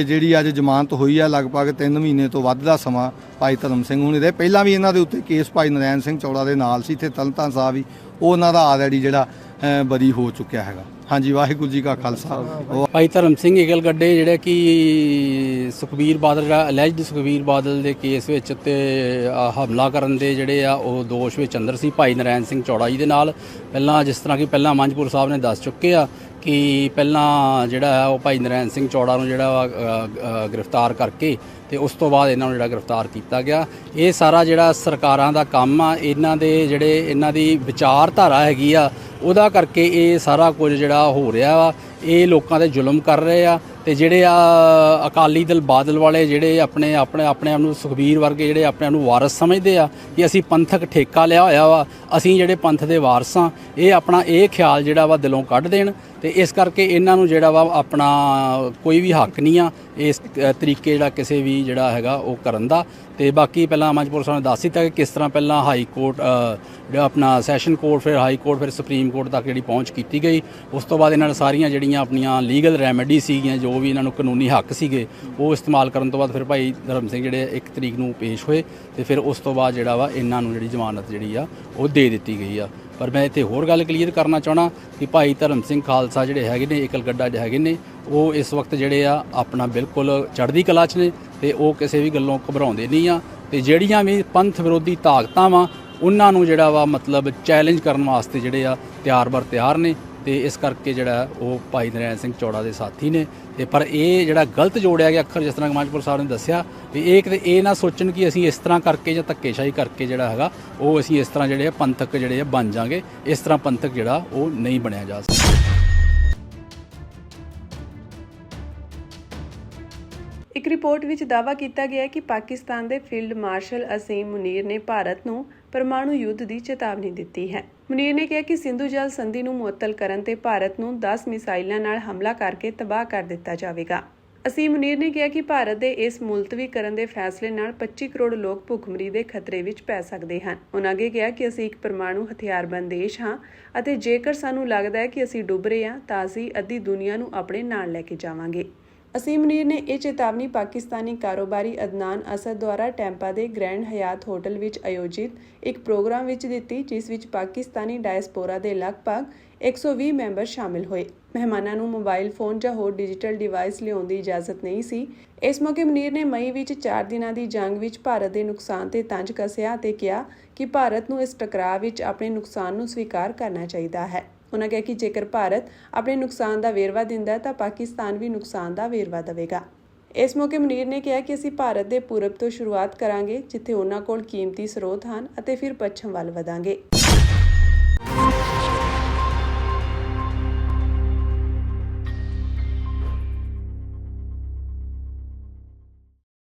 ਜਿਹੜੀ ਅੱਜ ਜ਼ਮਾਨਤ ਹੋਈ ਆ ਲਗਭਗ 3 ਮਹੀਨੇ ਤੋਂ ਵੱਧ ਦਾ ਸਮਾਂ ਭਾਈ ਧਰਮ ਸਿੰਘ ਹੁਣੇ ਦੇ। ਪਹਿਲਾਂ ਵੀ ਇਹਨਾਂ ਦੇ ਉੱਤੇ ਕੇਸ ਭਾਈ ਨਰੈਣ ਸਿੰਘ ਚੌੜਾ ਦੇ ਨਾਲ ਸੀ, ਇੱਥੇ ਤਰਨਤਾਰਨ ਸਾਹਿਬ ਵੀ ਉਹ ਉਹਨਾਂ ਦਾ ਆਲਰੇਡੀ ਜਿਹੜਾ ਬਰੀ ਹੋ ਚੁੱਕਿਆ ਹੈਗਾ। ਹਾਂਜੀ, ਵਾਹਿਗੁਰੂ ਜੀ ਕਾ ਖਾਲਸਾ। ਭਾਈ ਧਰਮ ਸਿੰਘ ਏਕਲ ਗੱਡੇ ਜਿਹੜੇ ਕਿ ਸੁਖਬੀਰ ਬਾਦਲ ਜਿਹੜਾ ਅਲੈਜਡ ਸੁਖਬੀਰ ਬਾਦਲ ਦੇ ਕੇਸ ਵਿੱਚ ਤੇ ਹਮਲਾ ਕਰਨ ਦੇ ਜਿਹੜੇ ਆ ਉਹ ਦੋਸ਼ ਵਿੱਚ ਅੰਦਰ ਸੀ ਭਾਈ ਨਰੈਣ ਸਿੰਘ ਚੌੜਾ ਜੀ ਦੇ ਨਾਲ। ਪਹਿਲਾਂ ਜਿਸ ਤਰ੍ਹਾਂ ਕਿ ਪਹਿਲਾਂ ਮੰਝਪੁਰ ਸਾਹਿਬ ਨੇ ਦੱਸ ਚੁੱਕੇ ਆ ਕਿ ਪਹਿਲਾਂ ਜਿਹੜਾ ਹੈ ਉਹ ਭਾਈ ਨਰੈਣ ਸਿੰਘ ਚੌੜਾ ਨੂੰ ਜਿਹੜਾ ਗ੍ਰਿਫਤਾਰ ਕਰਕੇ ਤੇ ਉਸ ਤੋਂ ਬਾਅਦ ਇਹਨਾਂ ਨੂੰ ਜਿਹੜਾ ਗ੍ਰਿਫਤਾਰ ਕੀਤਾ ਗਿਆ। ਇਹ ਸਾਰਾ ਜਿਹੜਾ ਸਰਕਾਰਾਂ ਦਾ ਕੰਮ ਆ, ਇਹਨਾਂ ਦੇ ਜਿਹੜੇ ਇਹਨਾਂ ਦੀ ਵਿਚਾਰਧਾਰਾ ਹੈਗੀ ਆ ਉਹਦਾ ਕਰਕੇ ਇਹ ਸਾਰਾ ਕੁਝ ਜਿਹੜਾ ਹੋ ਰਿਹਾ ਵਾ। ਇਹ ਲੋਕਾਂ ਤੇ ਜ਼ੁਲਮ ਕਰ ਰਹੇ ਆ ਤੇ ਜਿਹੜੇ ਆ ਅਕਾਲੀ ਦਲ ਬਾਦਲ ਵਾਲੇ ਜਿਹੜੇ ਆਪਣੇ ਆਪ ਨੂੰ ਸੁਖਬੀਰ ਵਰਗੇ ਜਿਹੜੇ ਆਪਣੇ ਆਪ ਨੂੰ ਵਾਰਸ ਸਮਝਦੇ ਆ ਕਿ ਅਸੀਂ ਪੰਥਕ ਠੇਕਾ ਲਿਆ ਹੋਇਆ ਵਾ, ਅਸੀਂ ਜਿਹੜੇ ਪੰਥ ਦੇ ਵਾਰਸ ਆ, ਇਹ ਆਪਣਾ ਇਹ ਖਿਆਲ ਜਿਹੜਾ ਵਾ ਦਿਲੋਂ ਕੱਢ ਦੇਣ। ਤੇ ਇਸ ਕਰਕੇ ਇਹਨਾਂ ਨੂੰ ਜਿਹੜਾ ਵਾ ਆਪਣਾ ਕੋਈ ਵੀ ਹੱਕ ਨਹੀਂ ਆ ਇਸ ਤਰੀਕੇ ਜਿਹੜਾ ਕਿਸੇ ਵੀ ਜਿਹੜਾ ਹੈਗਾ ਉਹ ਕਰਨ ਦਾ। ਤੇ ਬਾਕੀ ਪਹਿਲਾਂ ਮੰਝਪੁਰ ਸਾਹਿਬ ਨੇ ਦੱਸ ਦਿੱਤਾ ਕਿ ਕਿਸ ਤਰ੍ਹਾਂ ਪਹਿਲਾਂ ਹਾਈ ਕੋਰਟ ਜਿਹੜਾ ਆਪਣਾ ਸੈਸ਼ਨ ਕੋਰਟ, ਫਿਰ ਹਾਈ ਕੋਰਟ, ਫਿਰ ਸੁਪਰੀਮ ਕੋਰਟ ਤੱਕ ਜਿਹੜੀ ਪਹੁੰਚ ਕੀਤੀ ਗਈ। ਉਸ ਤੋਂ ਬਾਅਦ ਇਹਨਾਂ ਨੇ ਸਾਰੀਆਂ ਜਿਹੜੀਆਂ ਆਪਣੀਆਂ ਲੀਗਲ ਰੈਮੇਡੀ ਸੀਗੀਆਂ, ਜੋ ਵੀ ਇਹਨਾਂ ਨੂੰ ਕਾਨੂੰਨੀ ਹੱਕ ਸੀਗੇ, ਉਹ ਇਸਤੇਮਾਲ ਕਰਨ ਤੋਂ ਬਾਅਦ ਫਿਰ ਭਾਈ ਧਰਮ ਸਿੰਘ ਜਿਹੜੇ 1 ਤਰੀਕ ਨੂੰ ਪੇਸ਼ ਹੋਏ ਤੇ ਫਿਰ ਉਸ ਤੋਂ ਬਾਅਦ ਜਿਹੜਾ ਵਾ ਇਹਨਾਂ ਨੂੰ ਜਿਹੜੀ ਜ਼ਮਾਨਤ ਜਿਹੜੀ ਆ ਉਹ ਦੇ ਦਿੱਤੀ ਗਈ ਆ। ਪਰ ਮੈਂ ਇੱਥੇ ਹੋਰ ਗੱਲ ਕਲੀਅਰ ਕਰਨਾ ਚਾਹਣਾ ਕਿ ਭਾਈ ਧਰਮ ਸਿੰਘ ਖਾਲਸਾ ਜਿਹੜੇ ਹੈਗੇ ਨੇ, ਏਕਲ ਗੱਡਾ ਜਿਹੜੇ ਹੈਗੇ ਨੇ, ਉਹ ਇਸ ਵਕਤ ਜਿਹੜੇ ਆ ਆਪਣਾ ਬਿਲਕੁਲ ਚੜ੍ਹਦੀ ਕਲਾ 'ਚ ਨੇ ਤੇ ਉਹ ਕਿਸੇ ਵੀ ਗੱਲੋਂ ਘਬਰਾਉਂਦੇ ਨਹੀਂ ਆ। ਤੇ ਜਿਹੜੀਆਂ ਵੀ ਪੰਥ ਵਿਰੋਧੀ ਤਾਕਤਾਂ ਵਾ ਉਹਨਾਂ ਨੂੰ ਜਿਹੜਾ ਵਾ ਮਤਲਬ ਚੈਲੰਜ ਕਰਨ ਵਾਸਤੇ ਜਿਹੜੇ ਆ ਤਿਆਰ ਨੇ। ਤੇ ਇਸ ਕਰਕੇ ਜਿਹੜਾ ਉਹ ਭਾਈ ਨਰੈਣ ਸਿੰਘ ਚੌੜਾ ਦੇ ਸਾਥੀ ਨੇ। ਤੇ ਪਰ ਇਹ ਜਿਹੜਾ ਗਲਤ ਜੋੜਿਆ ਗਿਆ ਅੱਖਰ, ਜਿਸ ਤਰ੍ਹਾਂ ਮੰਝਪੁਰ ਸਾਹਿਬ ਨੇ ਦੱਸਿਆ ਵੀ ਇਹ ਕਿਤੇ ਇਹ ਨਾ ਸੋਚਣ ਕਿ ਅਸੀਂ ਇਸ ਤਰ੍ਹਾਂ ਕਰਕੇ ਜਾਂ ਧੱਕੇਸ਼ਾਹੀ ਕਰਕੇ ਜਿਹੜਾ ਹੈਗਾ ਉਹ ਅਸੀਂ ਇਸ ਤਰ੍ਹਾਂ ਜਿਹੜੇ ਪੰਥਕ ਜਿਹੜੇ ਬਣ ਜਾਾਂਗੇ। ਇਸ ਤਰ੍ਹਾਂ ਪੰਥਕ ਜਿਹੜਾ ਉਹ ਨਹੀਂ ਬਣਿਆ ਜਾ ਸਕਦਾ। ਇੱਕ ਰਿਪੋਰਟ ਵਿੱਚ ਦਾਅਵਾ ਕੀਤਾ ਗਿਆ ਹੈ ਕਿ ਪਾਕਿਸਤਾਨ ਦੇ ਫੀਲਡ ਮਾਰਸ਼ਲ ਅਸੀਮ ਮੁਨੀਰ ਨੇ ਭਾਰਤ ਨੂੰ ਪਰਮਾਣੂ ਯੁੱਧ ਦੀ ਚੇਤਾਵਨੀ ਦਿੱਤੀ ਹੈ। ਮੁਨੀਰ ਨੇ ਕਿਹਾ ਕਿ ਸਿੰਧੂ ਜਲ ਸੰਧੀ ਨੂੰ ਮੁਅੱਤਲ ਕਰਨ ਤੇ ਭਾਰਤ ਨੂੰ 10 ਮਿਸਾਈਲਾਂ ਨਾਲ ਹਮਲਾ ਕਰਕੇ ਤਬਾਹ ਕਰ ਦਿੱਤਾ ਜਾਵੇਗਾ। ਅਸੀਮ ਮੁਨੀਰ ਨੇ ਕਿਹਾ ਕਿ ਭਾਰਤ ਦੇ ਇਸ ਮੁਲਤਵੀ ਕਰਨ ਦੇ ਫੈਸਲੇ ਨਾਲ 25 ਕਰੋੜ ਲੋਕ ਭੁੱਖਮਰੀ ਦੇ ਖਤਰੇ ਵਿੱਚ ਪੈ ਸਕਦੇ ਹਨ। ਉਨ੍ਹਾਂ ਅੱਗੇ ਕਿਹਾ ਕਿ ਅਸੀਂ ਇੱਕ ਪਰਮਾਣੂ ਹਥਿਆਰਬੰਦ ਦੇਸ਼ ਹਾਂ ਅਤੇ ਜੇਕਰ ਸਾਨੂੰ ਲੱਗਦਾ ਹੈ ਕਿ ਅਸੀਂ ਡੁੱਬ ਰਹੇ ਹਾਂ ਤਾਂ ਅਸੀਂ ਅੱਧੀ ਦੁਨੀਆ ਨੂੰ ਆਪਣੇ ਨਾਲ ਲੈ ਕੇ ਜਾਵਾਂਗੇ। ਅਸੀਮ ਮੁਨੀਰ ਨੇ ਇਹ ਚੇਤਾਵਨੀ ਪਾਕਿਸਤਾਨੀ ਕਾਰੋਬਾਰੀ ਅਦਨਾਨ ਅਸਦ ਦੁਆਰਾ ਟੈਂਪਾ ਦੇ ਗ੍ਰੈਂਡ ਹਯਾਤ ਹੋਟਲ ਵਿੱਚ ਆਯੋਜਿਤ ਇੱਕ ਪ੍ਰੋਗਰਾਮ ਵਿੱਚ ਦਿੱਤੀ, ਜਿਸ ਵਿੱਚ ਪਾਕਿਸਤਾਨੀ ਡਾਇਸਪੋਰਾ ਦੇ ਲਗਭਗ 120 ਮੈਂਬਰ ਸ਼ਾਮਿਲ ਹੋਏ। ਮਹਿਮਾਨਾਂ ਨੂੰ ਮੋਬਾਈਲ ਫੋਨ ਜਾਂ ਹੋਰ ਡਿਜੀਟਲ ਡਿਵਾਈਸ ਲਿਆਉਣ ਦੀ ਇਜਾਜ਼ਤ ਨਹੀਂ ਸੀ। ਇਸ ਮੌਕੇ ਮੁਨੀਰ ਨੇ ਮਈ ਵਿੱਚ 4 ਦਿਨਾਂ ਦੀ ਜੰਗ ਵਿੱਚ ਭਾਰਤ ਦੇ ਨੁਕਸਾਨ ਤੇ ਤੰਜ ਕੱਸਿਆ ਅਤੇ ਕਿਹਾ ਕਿ ਭਾਰਤ ਨੂੰ ਇਸ ਟਕਰਾਅ ਵਿੱਚ ਆਪਣੇ ਨੁਕਸਾਨ ਨੂੰ ਸਵੀਕਾਰ ਕਰਨਾ ਚਾਹੀਦਾ ਹੈ। ਉਨ੍ਹਾਂ ਕਿਹਾ ਕਿ ਜੇਕਰ ਭਾਰਤ ਆਪਣੇ ਨੁਕਸਾਨ ਦਾ ਵੇਰਵਾ ਦਿੰਦਾ ਹੈ ਤਾਂ ਪਾਕਿਸਤਾਨ ਵੀ ਨੁਕਸਾਨ ਦਾ ਵੇਰਵਾ ਦੇਵੇਗਾ। ਇਸ ਮੌਕੇ ਮੁਨੀਰ ਨੇ ਕਿਹਾ ਕਿ ਅਸੀਂ ਭਾਰਤ ਦੇ ਪੂਰਬ ਤੋਂ ਸ਼ੁਰੂਆਤ ਕਰਾਂਗੇ, ਜਿੱਥੇ ਉਹਨਾਂ ਕੋਲ ਕੀਮਤੀ ਸਰੋਤ ਹਨ, ਅਤੇ ਫਿਰ ਪੱਛਮ ਵੱਲ ਵਧਾਂਗੇ।